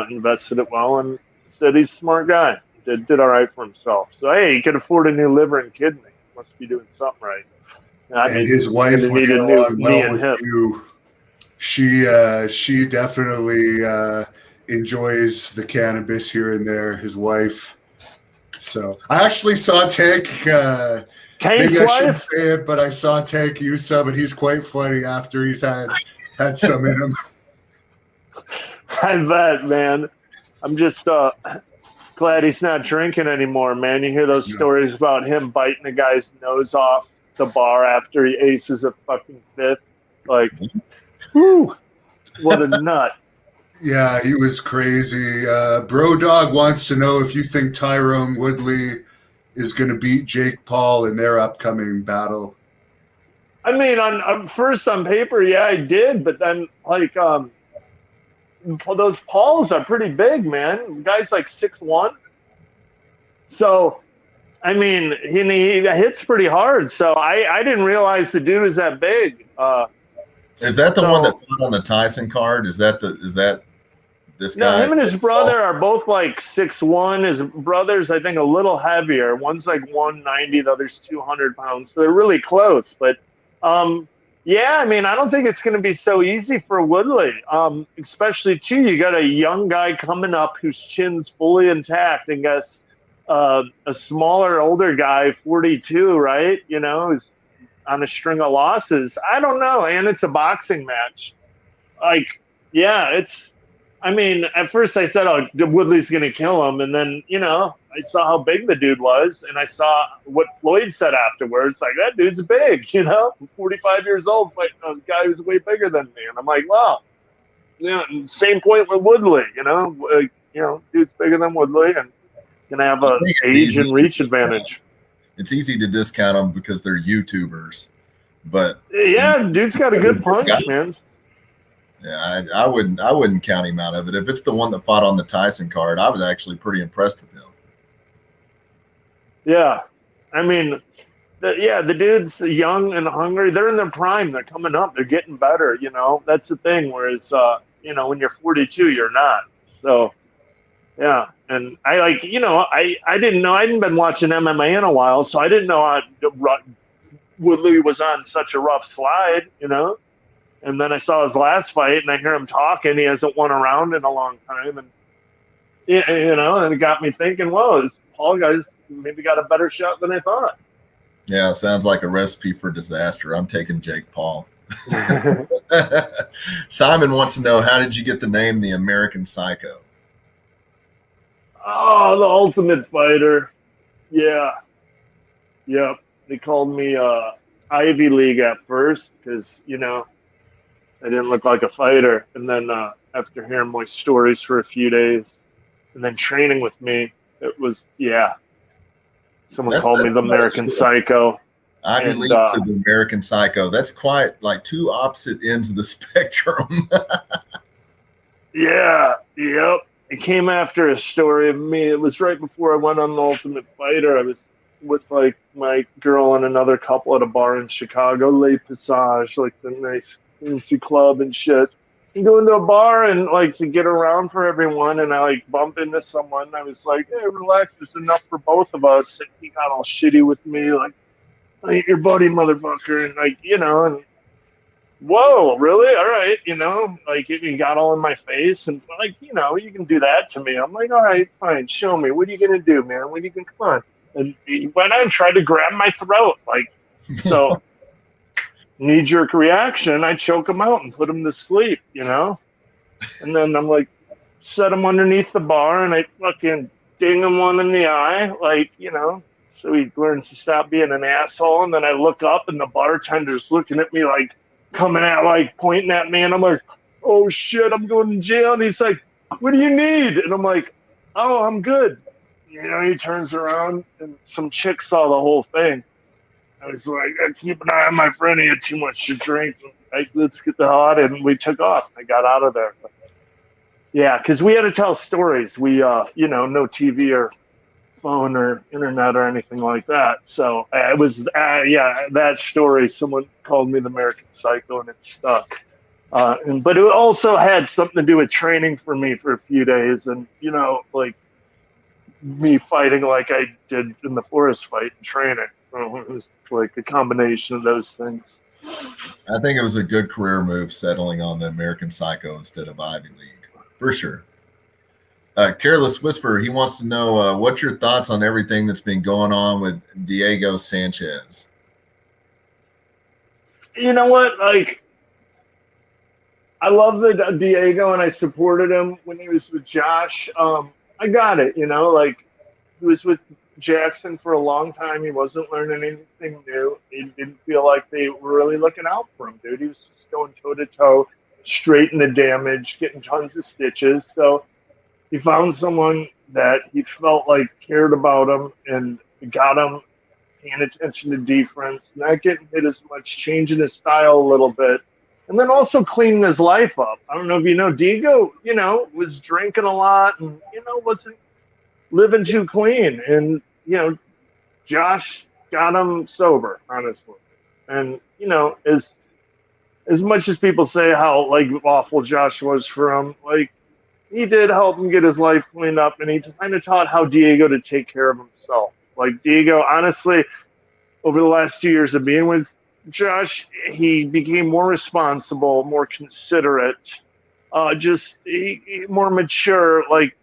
invested it well, and said he's a smart guy. Did all right for himself. So hey, he could afford a new liver and kidney. Must be doing something right.
And his wife would get along well with you. She definitely enjoys the cannabis here and there. His wife. So I actually saw Tank
Tank's
maybe I shouldn't
wife?
say it, but I saw Tank use some, and he's quite funny after he's had some in him.
I bet, man. I'm just glad he's not drinking anymore, man. You hear those stories about him biting a guy's nose off the bar after he aces a fucking fifth. Like, whew, what a nut.
Yeah, he was crazy. Bro Dog wants to know if you think Tyrone Woodley is going to beat Jake Paul in their upcoming battle.
I mean, on first on paper, yeah, I did, but then like those Pauls are pretty big, man. Guy's like 6'1". So I mean, he hits pretty hard. So I didn't realize the dude was that big.
Is that the one that fought on the Tyson card? Is that this guy?
No, him and his brother are both like 6'1". His brother's, I think, a little heavier. One's like 190, the other's 200 pounds. So they're really close. But yeah, I mean, I don't think it's going to be so easy for Woodley. Especially too, you got a young guy coming up whose chin's fully intact, and guess a smaller, older guy, 42, right? You know, who's on a string of losses. I don't know, and it's a boxing match. Like, yeah, it's. I mean, at first I said, "Oh, Woodley's going to kill him," and then I saw how big the dude was, and I saw what Floyd said afterwards. Like, that dude's big, 45 years old, fighting a guy who's way bigger than me, and I'm like, wow, same point with Woodley, dude's bigger than Woodley, and gonna have a age and reach advantage.
It's easy to discount them because they're YouTubers, but
yeah, dude's got a good punch, man.
Yeah, I wouldn't count him out of it. If it's the one that fought on the Tyson card, I was actually pretty impressed with him.
Yeah, I mean, the dude's young and hungry. They're in their prime. They're coming up. They're getting better. That's the thing. Whereas, when you're 42, you're not. So, yeah. And I I didn't know. I hadn't been watching MMA in a while, so I didn't know Woodley was on such a rough slide. And then I saw his last fight, and I hear him talking. He hasn't won a round in a long time, and and it got me thinking, whoa, this Paul guy's maybe got a better shot than I thought.
Yeah, sounds like a recipe for disaster. I'm taking Jake Paul. Simon wants to know, how did you get the name The American Psycho?
Oh, the Ultimate Fighter. Yeah. Yep. They called me Ivy League at first because, I didn't look like a fighter. And then after hearing my stories for a few days and then training with me, it was, someone called me the American Psycho.
Ivy League to the American Psycho. That's quite like two opposite ends of the spectrum.
Yeah. Yep. It came after a story of me. It was right before I went on The Ultimate Fighter. I was with like my girl and another couple at a bar in Chicago, Le Passage, like the nice fancy club and shit. And go into a bar and like to get around for everyone, and I like bump into someone. And I was like, "Hey, relax, there's enough for both of us." And he got all shitty with me, like, "I ain't your buddy, motherfucker," and like, and whoa, really? All right, like he got all in my face, and like, you can do that to me. I'm like, all right, fine, show me. What are you gonna do, man? What are you gonna come on? And he went on and tried to grab my throat, like, so. Knee-jerk reaction, I choke him out and put him to sleep, and then I'm like, set him underneath the bar, and I fucking ding him one in the eye, like, so he learns to stop being an asshole. And then I look up, and the bartender's looking at me, like, coming at, like, pointing at me, and I'm like, oh shit, I'm going to jail. And he's like, what do you need? And I'm like, oh, I'm good. He turns around, and some chick saw the whole thing. I was like, keep an eye on my friend. He had too much to drink. Like, let's get the hell out of it. And we took off. I got out of there. But yeah, because we had to tell stories. We, no TV or phone or internet or anything like that. So it was, that story. Someone called me the American Psycho, and it stuck. But it also had something to do with training for me for a few days. And, like me fighting like I did in the forest fight and training. So it was like a combination of those things.
I think it was a good career move settling on the American Psycho instead of Ivy League, for sure. Careless Whisperer, he wants to know what's your thoughts on everything that's been going on with Diego Sanchez?
You know what? Like, I love the Diego, and I supported him when he was with Josh. I got it, like he was with Jackson for a long time. He wasn't learning anything new. He didn't feel like they were really looking out for him, dude. He was just going toe to toe, straight in the damage, getting tons of stitches. So he found someone that he felt like cared about him and got him paying attention to defense, not getting hit as much, changing his style a little bit, and then also cleaning his life up. I don't know if you know, Diego, was drinking a lot and, wasn't living too clean. And, Josh got him sober, honestly. And, as much as people say how, like, awful Josh was for him, like, he did help him get his life cleaned up, and he kind of taught how Diego to take care of himself. Like, Diego, honestly, over the last 2 years of being with Josh, he became more responsible, more considerate, more mature. Like,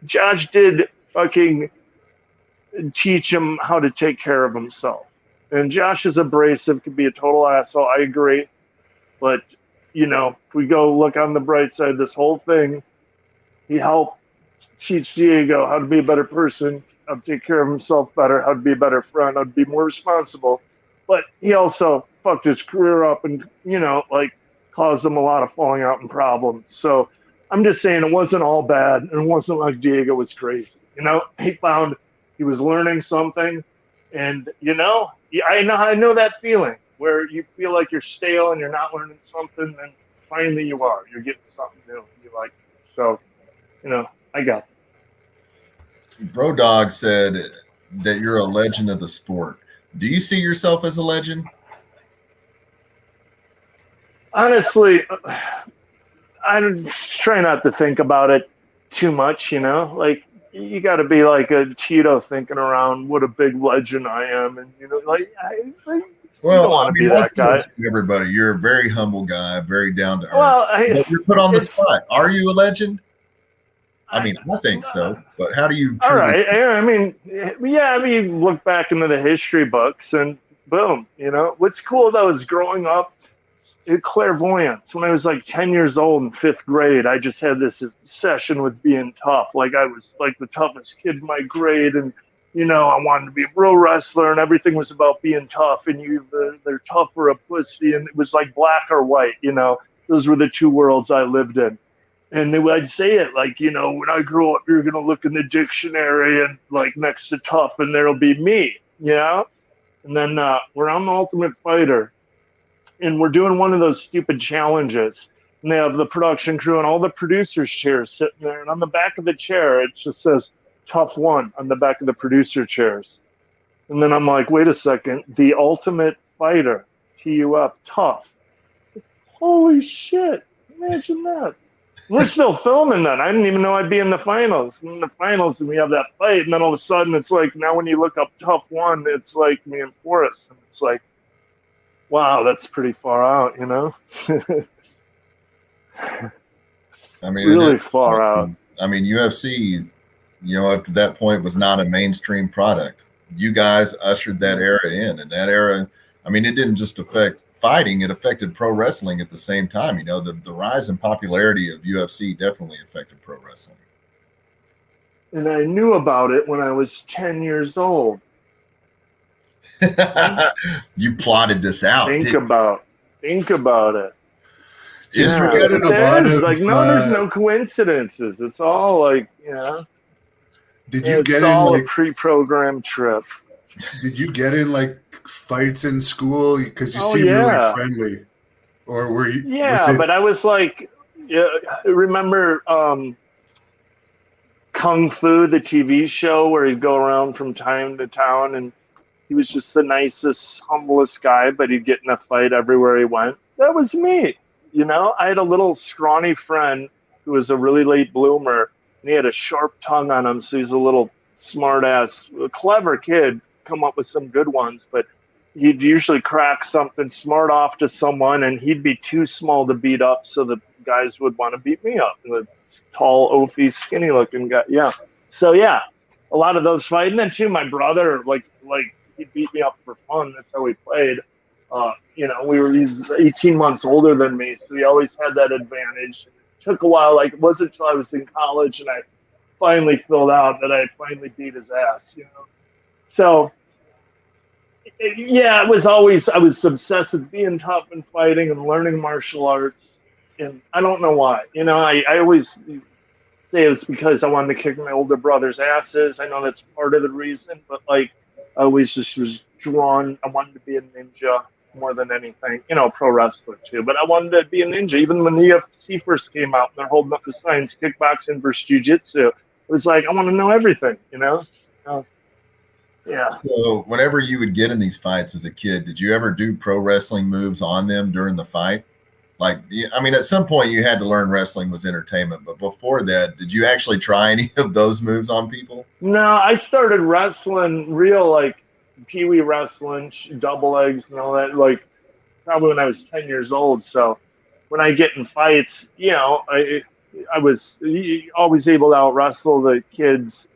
Josh did fucking teach him how to take care of himself. And Josh is abrasive, could be a total asshole. I agree. But, if we go look on the bright side, this whole thing, he helped teach Diego how to be a better person, how to take care of himself better, how to be a better friend, how to be more responsible. But he also fucked his career up and, caused him a lot of falling out and problems. So I'm just saying it wasn't all bad, and it wasn't like Diego was crazy. He found he was learning something, and, I know that feeling where you feel like you're stale and you're not learning something, and finally you are. You're getting something new. You like it. So, I got it.
Bro Dog said that you're a legend of the sport. Do you see yourself as a legend?
Honestly, I try not to think about it too much, like you got to be like a Tito thinking around what a big legend I am. And, you don't want to be that guy.
Everybody, you're a very humble guy, very down to earth.
Well,
you're put on the spot. Are you a legend? I mean, I think so, but how do you?
All right. I mean, look back into the history books and boom, What's cool though is growing up in clairvoyance. When I was like 10 years old in 5th grade, I just had this obsession with being tough. Like I was like the toughest kid in my grade, and I wanted to be a pro wrestler, and everything was about being tough. And they're tough or a pussy, and it was like black or white. Those were the two worlds I lived in. And I'd say it like, when I grow up, you're going to look in the dictionary and like next to tough, and there'll be me, And then we're on the Ultimate Fighter, and we're doing one of those stupid challenges. And they have the production crew and all the producers' chairs sitting there. And on the back of the chair, it just says Tough 1 on the back of the producer chairs. And then I'm like, wait a second, the Ultimate Fighter, TUF, tough. Holy shit, imagine that. We're still filming that. I didn't even know I'd be in the finals. In the finals, and we have that fight, and then all of a sudden, it's like now when you look up Tough 1, it's like me and Forrest, and it's like, wow, that's pretty far out,
I mean,
really far out.
I mean, UFC, up to that point was not a mainstream product. You guys ushered that era in, and that era, I mean, it didn't just affect fighting, it affected pro wrestling at the same time. The rise in popularity of UFC definitely affected pro wrestling.
And I knew about it when I was 10 years old.
You plotted this out.
Think about it.
Did you get in a lot of
there's no coincidences. It's all like,
Did you get in
a pre-programmed trip?
Did you get in like fights in school? Because you seem really friendly. Or were you?
Yeah, but I was like, remember Kung Fu, the TV show where he'd go around from town to town, and he was just the nicest, humblest guy, but he'd get in a fight everywhere he went. That was me. I had a little scrawny friend who was a really late bloomer, and he had a sharp tongue on him, so he's a little smart-ass, clever kid, come up with some good ones, but he'd usually crack something smart off to someone, and he'd be too small to beat up, so the guys would want to beat me up. The tall, oafy, skinny-looking guy. Yeah. So yeah, a lot of those fights. And then too, my brother, like he beat me up for fun. That's how we played. He's 18 months older than me, so he always had that advantage. It took a while. Like, it wasn't until I was in college and I finally filled out that I finally beat his ass. So yeah, I was obsessed with being tough and fighting and learning martial arts, and I don't know why. I always say it's because I wanted to kick my older brother's asses. I know that's part of the reason, but like I always just was drawn. I wanted to be a ninja more than anything. Pro wrestler too, but I wanted to be a ninja. Even when the UFC first came out, and they're holding up the signs, kickboxing versus jiu-jitsu. It was like, I want to know everything. Yeah.
So whenever you would get in these fights as a kid, did you ever do pro wrestling moves on them during the fight? Like, I mean, at some point you had to learn wrestling was entertainment, but before that, did you actually try any of those moves on people?
No, I started wrestling real, like, pee-wee wrestling, double legs and all that, like, probably when I was 10 years old. So when I get in fights, I was always able to out-wrestle the kids,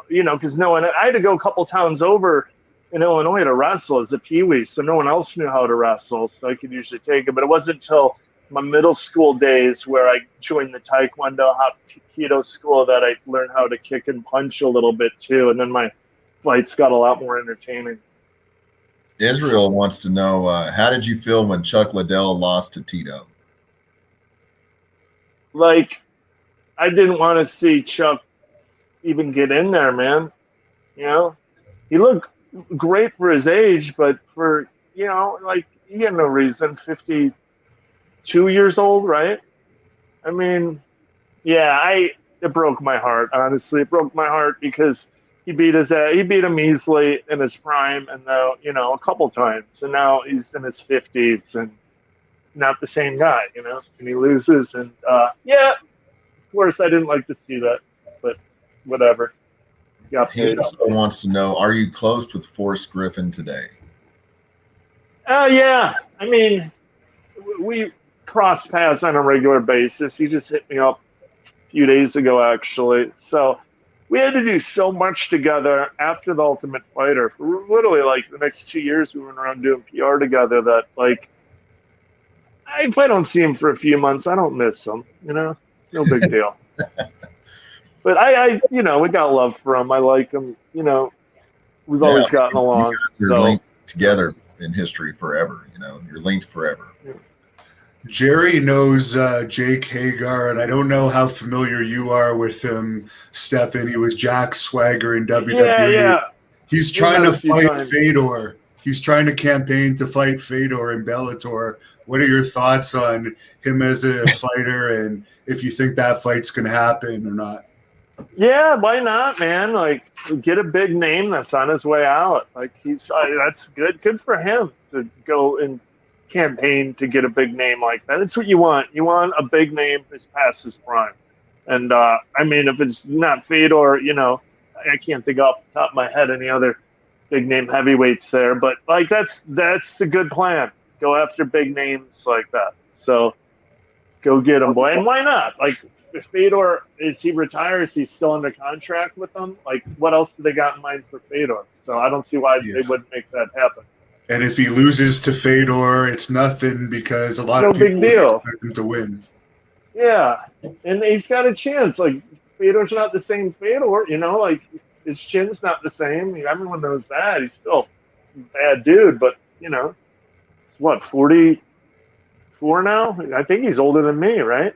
because I had to go a couple towns over in Illinois to wrestle as a pee-wee, so no one else knew how to wrestle, so I could usually take it. But it wasn't until my middle school days where I joined the Taekwondo Hapkido school that I learned how to kick and punch a little bit too, and then my fights got a lot more entertaining.
Israel wants to know, how did you feel when Chuck Liddell lost to Tito?
Like, I didn't want to see Chuck even get in there, man. He looked great for his age, but for, like, he had no reason. 52 years old, right? I mean, yeah, it broke my heart, honestly. It broke my heart because he beat him easily in his prime, and now, a couple times, and now he's in his 50s and not the same guy, and he loses, and yeah, of course I didn't like to see that, but whatever.
He also wants to know, are you close with Forrest Griffin today?
Yeah. I mean, we cross paths on a regular basis. He just hit me up a few days ago, actually. So we had to do so much together after The Ultimate Fighter. For literally, like, the next 2 years, we went around doing PR together that, like, if I don't see him for a few months, I don't miss him. It's no big deal. But I we got love for him. I like him. We've always gotten along.
You're linked together in history forever. You're linked forever.
Yeah.
Jerry knows Jake Hagar, and I don't know how familiar you are with him, Stephan. He was Jack Swagger in WWE.
Yeah.
He's trying to fight Fedor. He's trying to campaign to fight Fedor in Bellator. What are your thoughts on him as a fighter, and if you think that fight's going to happen or not?
Yeah, why not, man? Like, get a big name that's on his way out. Like, that's good. Good for him to go and campaign to get a big name like that. That's what you want. You want a big name that's past his prime. And I mean, if it's not Fedor, I can't think off the top of my head any other big name heavyweights there. But like, that's the good plan. Go after big names like that. So go get him, boy. And why not? Like, if Fedor, is he retired? Is he still under contract with them? Like, what else do they got in mind for Fedor? So I don't see why they wouldn't make that happen.
And if he loses to Fedor, it's nothing because a lot of people expect him to win.
Yeah, and he's got a chance. Like, Fedor's not the same Fedor, like, his chin's not the same. Everyone knows that. He's still a bad dude, but, he's what, 44 now? I think he's older than me, right?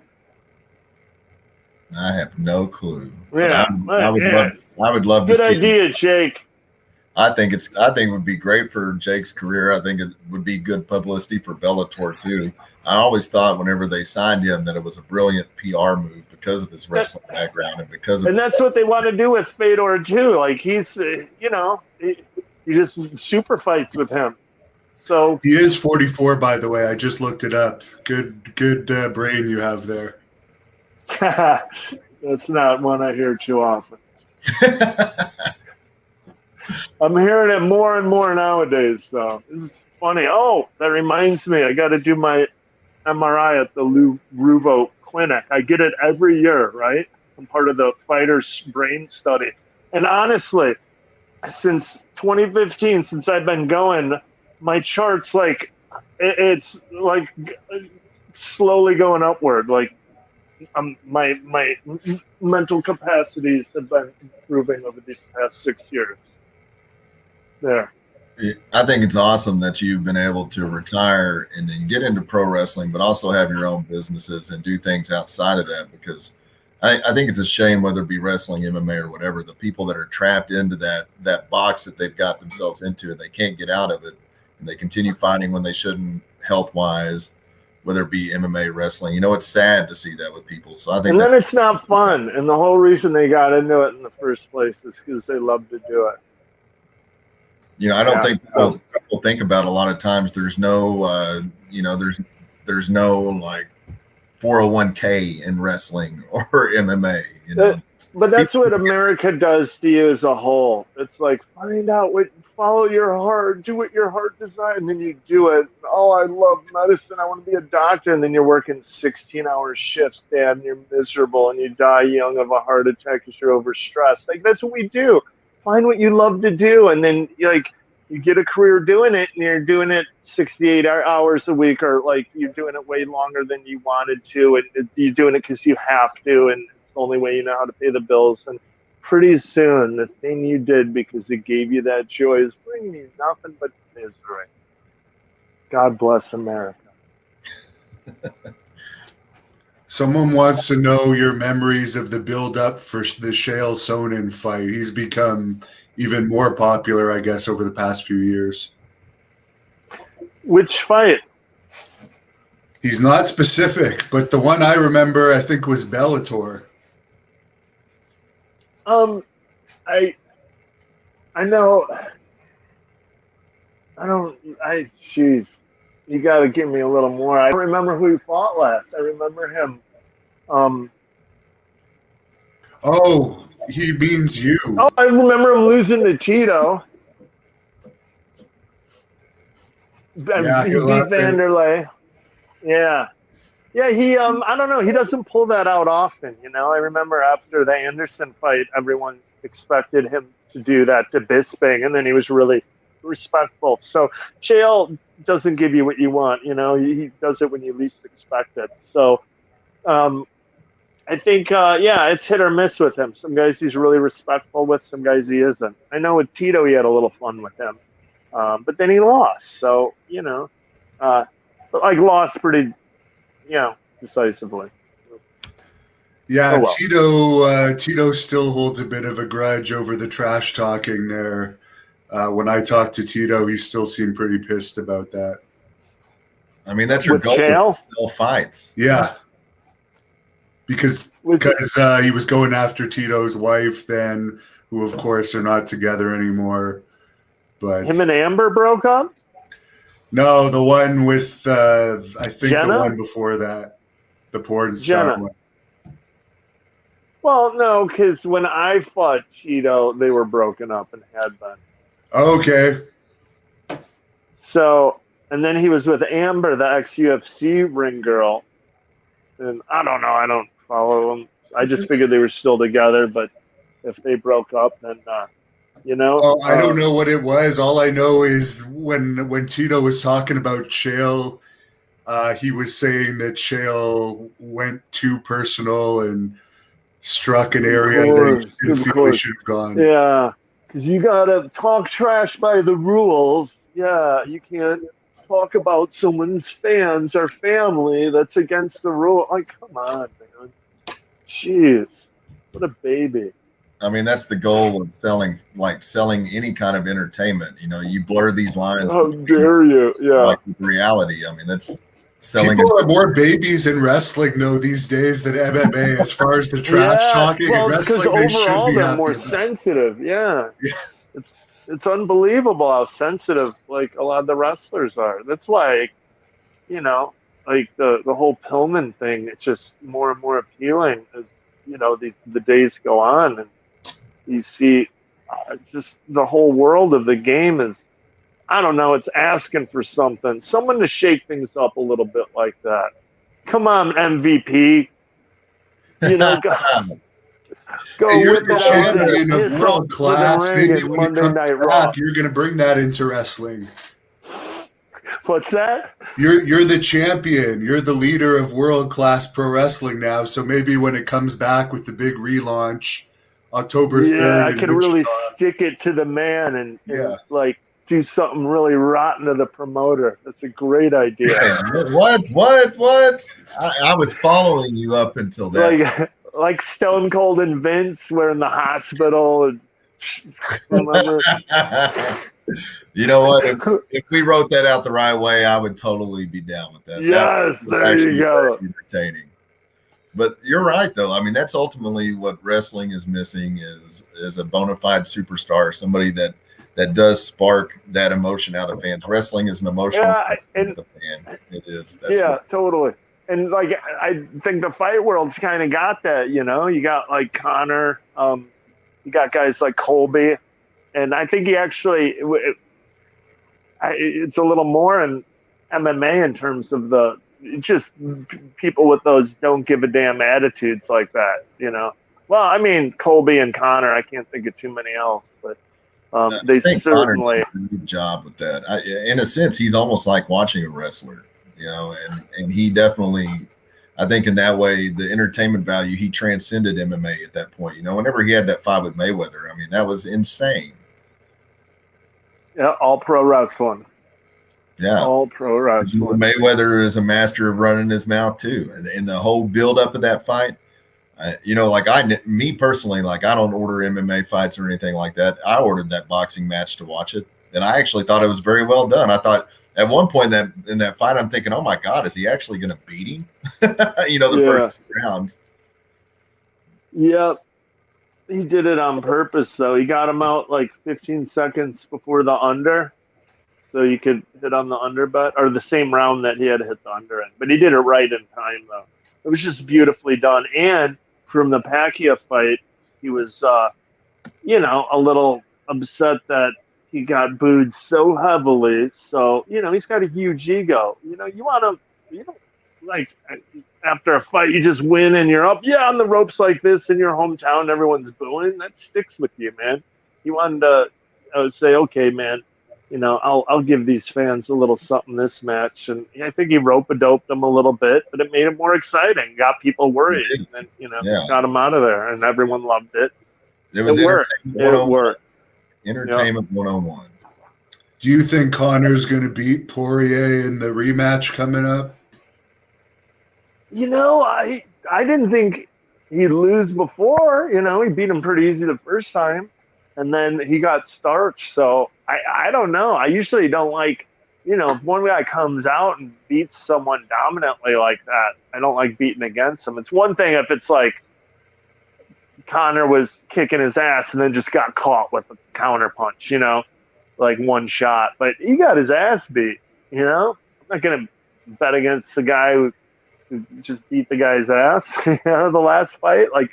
I have no clue.
Yeah,
I would love to see.
Good idea, Jake.
I think it would be great for Jake's career. I think it would be good publicity for Bellator too. I always thought whenever they signed him that it was a brilliant PR move because of his wrestling background and because of.
And that's what they want to do with Fedor too. Like, he's, he just super fights with him. So
he is 44, by the way. I just looked it up. Good brain you have there.
That's not one I hear too often. I'm hearing it more and more nowadays, though. This is funny. Oh, that reminds me. I got to do my MRI at the Lou Ruvo Clinic. I get it every year, right? I'm part of the fighter's brain study. And honestly, since 2015, since I've been going, my chart's like, it's like slowly going upward. Like my mental capacities have been improving over these past 6 years. There.
I think it's awesome that you've been able to retire and then get into pro wrestling, but also have your own businesses and do things outside of that, because I think it's a shame, whether it be wrestling, MMA, or whatever, the people that are trapped into that box that they've got themselves into and they can't get out of it, and they continue fighting when they shouldn't, health wise, whether it be MMA, wrestling. It's sad to see that with people. So I think,
and then it's not fun. And the whole reason they got into it in the first place is because they love to do it.
I don't think people think about a lot of times. There's no, there's no like 401k in wrestling or MMA.
But that's what America does to you as a whole. It's like, follow your heart, do what your heart desires, and then you do it. Oh, I love medicine. I want to be a doctor. And then you're working 16-hour shifts, Dad, and you're miserable, and you die young of a heart attack because you're overstressed. Like, that's what we do. Find what you love to do, and then you get a career doing it, and you're doing it 68 hours a week, or like you're doing it way longer than you wanted to, and you're doing it because you have to, and it's the only way you know how to pay the bills. And pretty soon, the thing you did because it gave you that joy is bringing you nothing but misery. God bless America.
Someone wants to know your memories of the build-up for the Chael Sonnen fight. He's become even more popular, I guess, over the past few years.
Which fight?
He's not specific, but the one I remember, I think, was Bellator.
I know. Jeez. You got to give me a little more. I don't remember who he fought last. I remember him.
Oh, he means you.
Oh, I remember him losing to Tito.
Yeah,
he beat Vanderlei. Yeah. Yeah, he I don't know, he doesn't pull that out often, I remember after the Anderson fight, everyone expected him to do that to Bisping, and then he was really respectful. So Chael doesn't give you what you want, he does it when you least expect it. So I think it's hit or miss with him. Some guys he's really respectful with, some guys he isn't. I know with Tito he had a little fun with him, but then he lost. So but lost pretty decisively.
Yeah, Tito still holds a bit of a grudge over the trash talking there. When I talked to Tito, he still seemed pretty pissed about that.
I mean, that's your goal.
Chael?
Still fights.
Yeah, because he was going after Tito's wife then, who of course are not together anymore. But
him and Amber broke up?
No, the one with I think
Jenna?
the one before that, the porn star one.
Well, no, because when I fought Tito, they were broken up and had been.
Okay.
So, and then he was with Amber, the ex-UFC ring girl. And I don't know. I don't follow them. I just figured they were still together. But if they broke up, then,
Oh, I don't know what it was. All I know is when Tito was talking about Chael, he was saying that Chael went too personal and struck an area that he didn't feel he should have gone.
Yeah, because you got to talk trash by the rules. Yeah, you can't talk about someone's fans or family. That's against the rule. Like, come on, man. Jeez, what a baby.
I mean, that's the goal of selling any kind of entertainment. You blur these lines.
How dare you? Yeah.
Like reality. I mean, that's selling.
People are more babies in wrestling though these days than MMA. As far as the trash talking in wrestling, they should be
they're more sensitive. Yeah. It's unbelievable how sensitive like a lot of the wrestlers are. That's why, like the whole Pillman thing. It's just more and more appealing as the days go on, and you see just the whole world of the game is I don't know, it's asking for something. Someone to shake things up a little bit like that. Come on, MVP. You know, go
Hey, you're
whip
the
it out there.
champion of
Piss
world
off with a
class.
ring
Maybe
and
when it
Monday
comes
Night Raw.
back, you're going to bring that into wrestling.
What's that?
You're the champion. You're the leader of world class pro wrestling now. So maybe when it comes back with the big relaunch, October 3rd
I
in
could really
Wichita.
stick it to the man and
Yeah.
like do something really rotten to the promoter. That's a great idea.
What? I was following you up until that.
Like Stone Cold and Vince were in the hospital. And remember?
You know what? If we wrote that out the right way, I would totally be down with that.
Yes, there you go.
Entertaining. But you're right, though. I mean, that's ultimately what wrestling is missing is a bona fide superstar, somebody that does spark that emotion out of fans. Wrestling is an emotional
and
the fan. It is.
Totally. And like I think the fight world's kind of got that. You know, you got like Connor, you got guys like Colby, and I think he actually it's a little more in MMA in terms of it's just people with those don't give a damn attitudes like that. You know. Well, I mean Colby and Connor. I can't think of too many else, but. They certainly
did a good job with that. In a sense, he's almost like watching a wrestler, you know, and he definitely, I think in that way, the entertainment value, he transcended MMA at that point. You know, whenever he had that fight with Mayweather, I mean, that was insane.
Yeah, all pro wrestling.
Yeah,
all pro wrestling.
Mayweather is a master of running his mouth too, and the whole build up of that fight. You know, like me personally, like I don't order MMA fights or anything like that. I ordered that boxing match to watch it, and I actually thought it was very well done. I thought at one point that in that fight, I'm thinking, oh my God, is he actually going to beat him? You know, the first rounds.
Yep. He did it on purpose, though. He got him out like 15 seconds before the under, so you could hit on the under bet, or the same round that he had hit the under in. But he did it right in time, though. It was just beautifully done. And from the Pacquiao fight, he was, you know, a little upset that he got booed so heavily. So, you know, he's got a huge ego. You know, you don't like after a fight, you just win and you're up, on the ropes like this in your hometown, everyone's booing. That sticks with you, man. He wanted to say, okay, man, you know, I'll give these fans a little something this match. And I think he rope-a-doped them a little bit, but it made it more exciting, got people worried, and then, you know, got him out of there, and everyone loved it.
It worked.
It worked.
Entertainment 101.
Do you think Connor's going to beat Poirier in the rematch coming up?
You know, I didn't think he'd lose before. You know, he beat him pretty easy the first time, and then he got starched. So I don't know. I usually don't like, you know, if one guy comes out and beats someone dominantly like that, I don't like beating against him. It's one thing if it's like Connor was kicking his ass and then just got caught with a counter punch, you know, like one shot. But he got his ass beat, you know. I'm not going to bet against the guy who just beat the guy's ass, you know, the last fight, like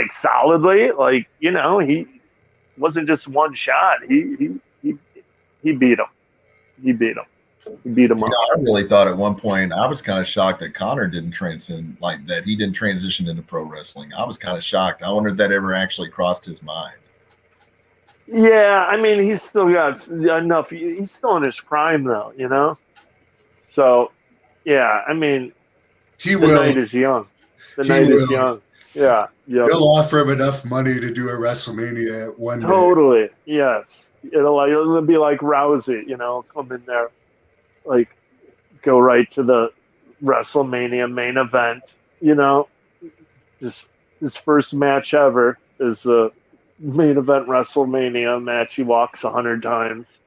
solidly. Like, you know, he wasn't just one shot. He beat him. He beat him. He beat him up.
I really thought at one point, I was kind of shocked that Connor didn't transcend, like that he didn't transition into pro wrestling. I was kind of shocked. I wondered if that ever actually crossed his mind.
Yeah, I mean, he's still got enough. He's still in his prime, though, you know? So, yeah, I mean,
the night
is young. The night is young. Yeah.
They'll offer him enough money to do a WrestleMania one day.
Totally, yes. It'll be like Rousey, you know, come in there, like, go right to the WrestleMania main event, you know. His first match ever is the main event WrestleMania match. He walks 100 times.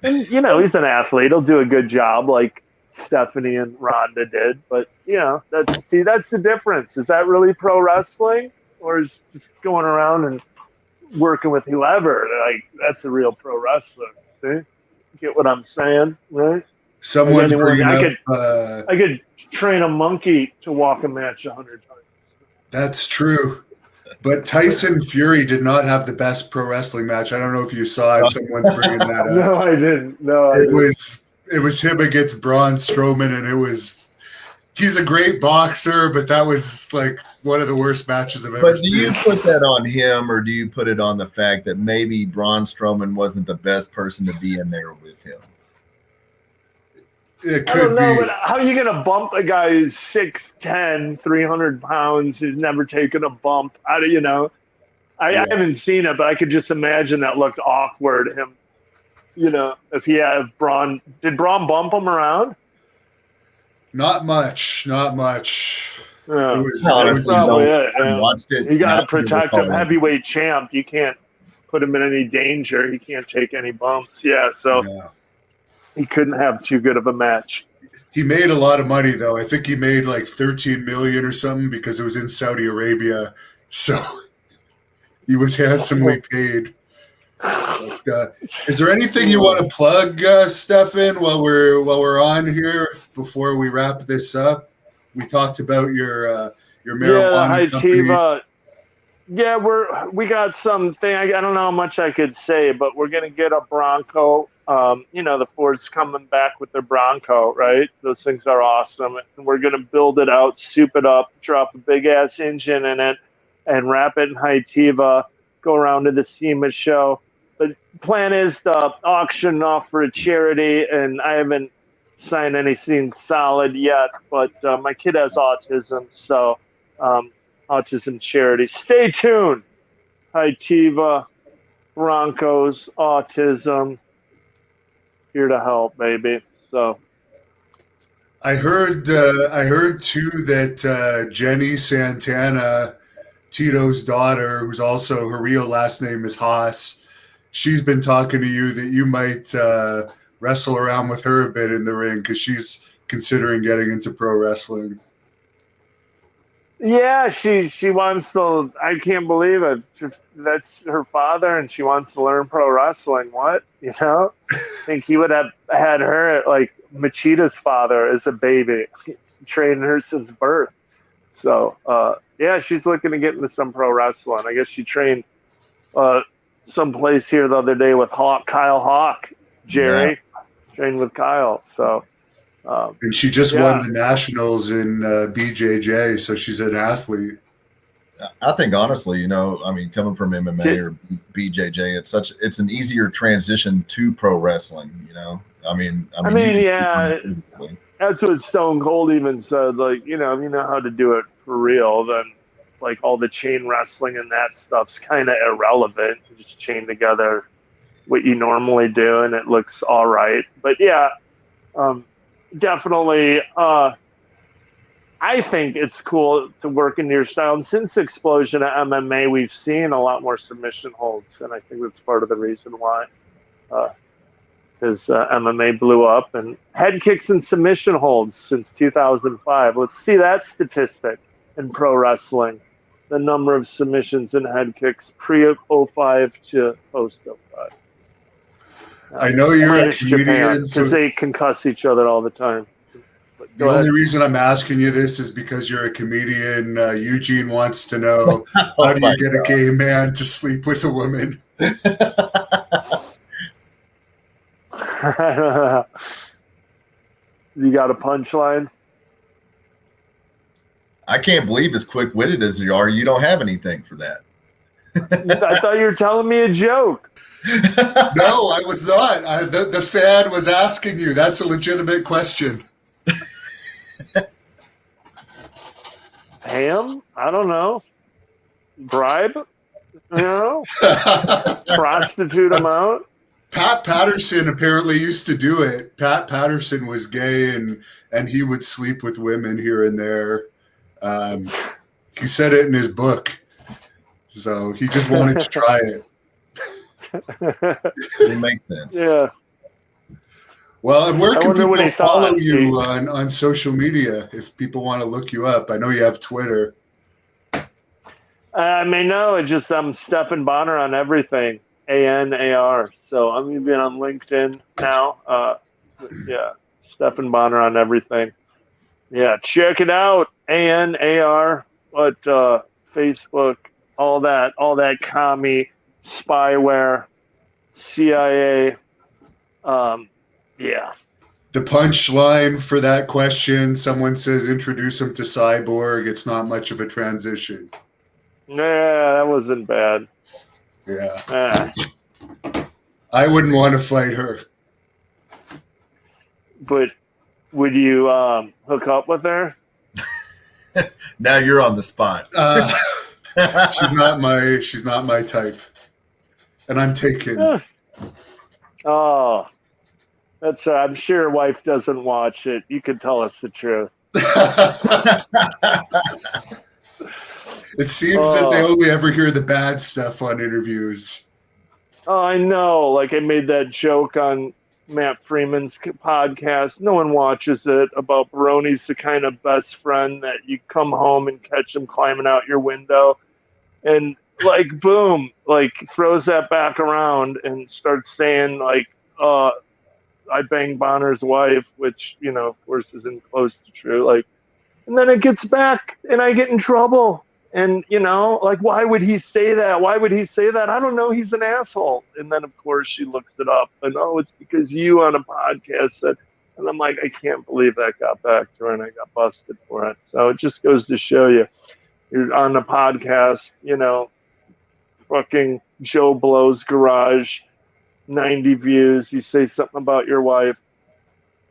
And, you know, he's an athlete. He'll do a good job like Stephanie and Ronda did. But, you know, that's the difference. Is that really pro wrestling? Or is just going around and working with whoever? Like, that's a real pro wrestler. See? Get what I'm saying, right?
Someone's bringing up...
I could train a monkey to walk a match 100 times.
That's true. But Tyson Fury did not have the best pro wrestling match. I don't know if you saw it. Someone's bringing that up.
No, I didn't. No, I didn't.
It was him against Braun Strowman, and he's a great boxer, but that was like one of the worst matches I've ever seen.
But do you put that on him, or do you put it on the fact that maybe Braun Strowman wasn't the best person to be in there with him?
It
I don't
could
know,
be.
but how are you going to bump a guy who's 6'10", 300 pounds, who's never taken a bump? How do you know? I haven't seen it, but I could just imagine that looked awkward. Him, if he had Braun. Did Braun bump him around?
Not much. Not much.
Yeah.
It was
probably it.
Watched it.
You got to protect him. Heavyweight champ. You can't put him in any danger. He can't take any bumps. Yeah, so he couldn't have too good of a match.
He made a lot of money, though. I think he made like $13 million or something because it was in Saudi Arabia. So he was handsomely paid. But, is there anything you want to plug, Stephan, while we're on here before we wrap this up? We talked about your marijuana company.
Yeah, we got something. I don't know how much I could say, but we're gonna get a Bronco. The Ford's coming back with their Bronco, right? Those things are awesome, and we're gonna build it out, soup it up, drop a big ass engine in it, and wrap it in Hitiva. Go around to the SEMA show. The plan is to auction off for a charity, and I haven't signed anything solid yet. But my kid has autism, so autism charity. Stay tuned. Hitiva, Broncos, autism, here to help, baby. So
I heard too that Jenny Santana, Tito's daughter, who's also her real last name is Haas. She's been talking to you that you might wrestle around with her a bit in the ring because she's considering getting into pro wrestling.
Yeah, she wants to. I can't believe it. That's her father, and she wants to learn pro wrestling. What? I think he would have had her like Wichita's father as a baby, training her since birth. So she's looking to get into some pro wrestling. I guess she trained someplace here the other day with Kyle Hawk, Jerry, trained with Kyle. So.
And she just won the nationals in BJJ, so she's an athlete.
I think honestly, coming from MMA or BJJ, it's an easier transition to pro wrestling.
That's what Stone Cold even said. Like, you know how to do it for real, then like all the chain wrestling and that stuff's kind of irrelevant. You just chain together what you normally do, and it looks all right. But definitely, I think it's cool to work in your style. And since the explosion of MMA, we've seen a lot more submission holds, and I think that's part of the reason why. Because MMA blew up, and head kicks and submission holds since 2005. Let's see that statistic in pro wrestling. The number of submissions and head kicks pre-05 to post-05.
I know you're a comedian,
because they concuss each other all the time.
The only reason I'm asking you this is because you're a comedian. Eugene wants to know, how do you get a gay man to sleep with a woman?
You got a punchline?
I can't believe as quick-witted as you are, you don't have anything for that.
I thought you were telling me a joke.
No, I was not. The fan was asking you. That's a legitimate question.
Ham? I don't know. Bribe? Prostitute him out?
Pat Patterson apparently used to do it. Pat Patterson was gay and he would sleep with women here and there. He said it in his book. So he just wanted to try it.
It makes sense.
Yeah.
Well, and where can people follow you on social media if people want to look you up? I know you have Twitter.
It's just I'm Stephan Bonnar on everything. ANAR. So I'm even on LinkedIn now. Stephan Bonnar on everything. Yeah, check it out. ANAR. But Facebook, all that commie spyware, CIA. Yeah.
The punchline for that question, someone says introduce him to Cyborg. It's not much of a transition.
Yeah, that wasn't bad.
Yeah. I wouldn't want to fight her.
But would you hook up with her?
Now you're on the spot.
She's not my type. And I'm taken.
Oh. That's I'm sure your wife doesn't watch it. You can tell us the truth.
It seems that they only ever hear the bad stuff on interviews.
Oh, I know. Like I made that joke on Matt Freeman's podcast. No one watches it about Baroni's the kind of best friend that you come home and catch him climbing out your window. And like, boom, like throws that back around and starts saying like, I banged Bonner's wife, which, you know, of course isn't close to true. Like, and then it gets back and I get in trouble. And, you know, like, why would he say that? Why would he say that? I don't know. He's an asshole. And then, of course, she looks it up. And, oh, it's because you on a podcast said, and I'm like, I can't believe that got back to her and I got busted for it. So it just goes to show you, you're on a podcast, you know, fucking Joe Blow's garage, 90 views. You say something about your wife,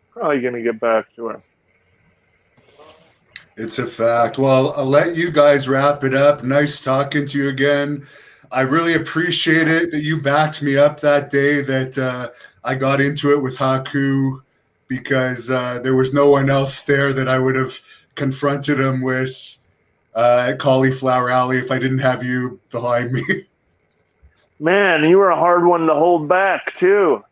probably going to get back to her.
It's a fact. Well, I'll let you guys wrap it up. Nice talking to you again. I really appreciate it that you backed me up that day that I got into it with Haku, because there was no one else there that I would have confronted him with at Cauliflower Alley if I didn't have you behind me.
Man, you were a hard one to hold back too,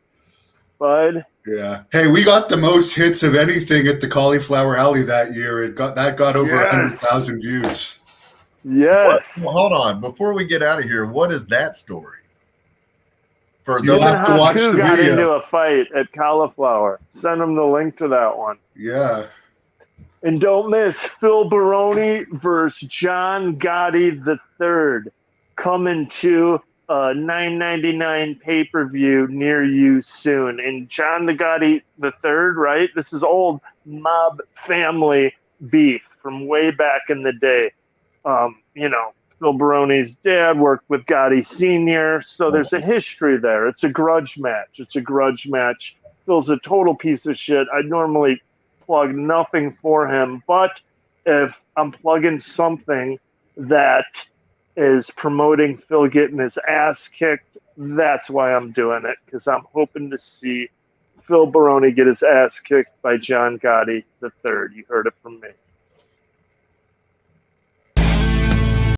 bud.
Yeah. Hey, we got the most hits of anything at the Cauliflower Alley that year. It got over 100,000 views.
Yes.
Well, hold on. Before we get out of here, what is that story?
You'll have to watch the
got
video.
Into a fight at Cauliflower. Send him the link to that one.
Yeah.
And don't miss Phil Baroni versus John Gotti III coming to a $9.99 pay-per-view near you soon. And John Gotti III, right? This is old mob family beef from way back in the day. You know, Phil Baroni's dad worked with Gotti Sr., so there's a history there. It's a grudge match. Phil's a total piece of shit. I normally plug nothing for him, but if I'm plugging something that is promoting Phil getting his ass kicked, that's why I'm doing it, because I'm hoping to see Phil Baroni get his ass kicked by John Gotti III. You heard it from me.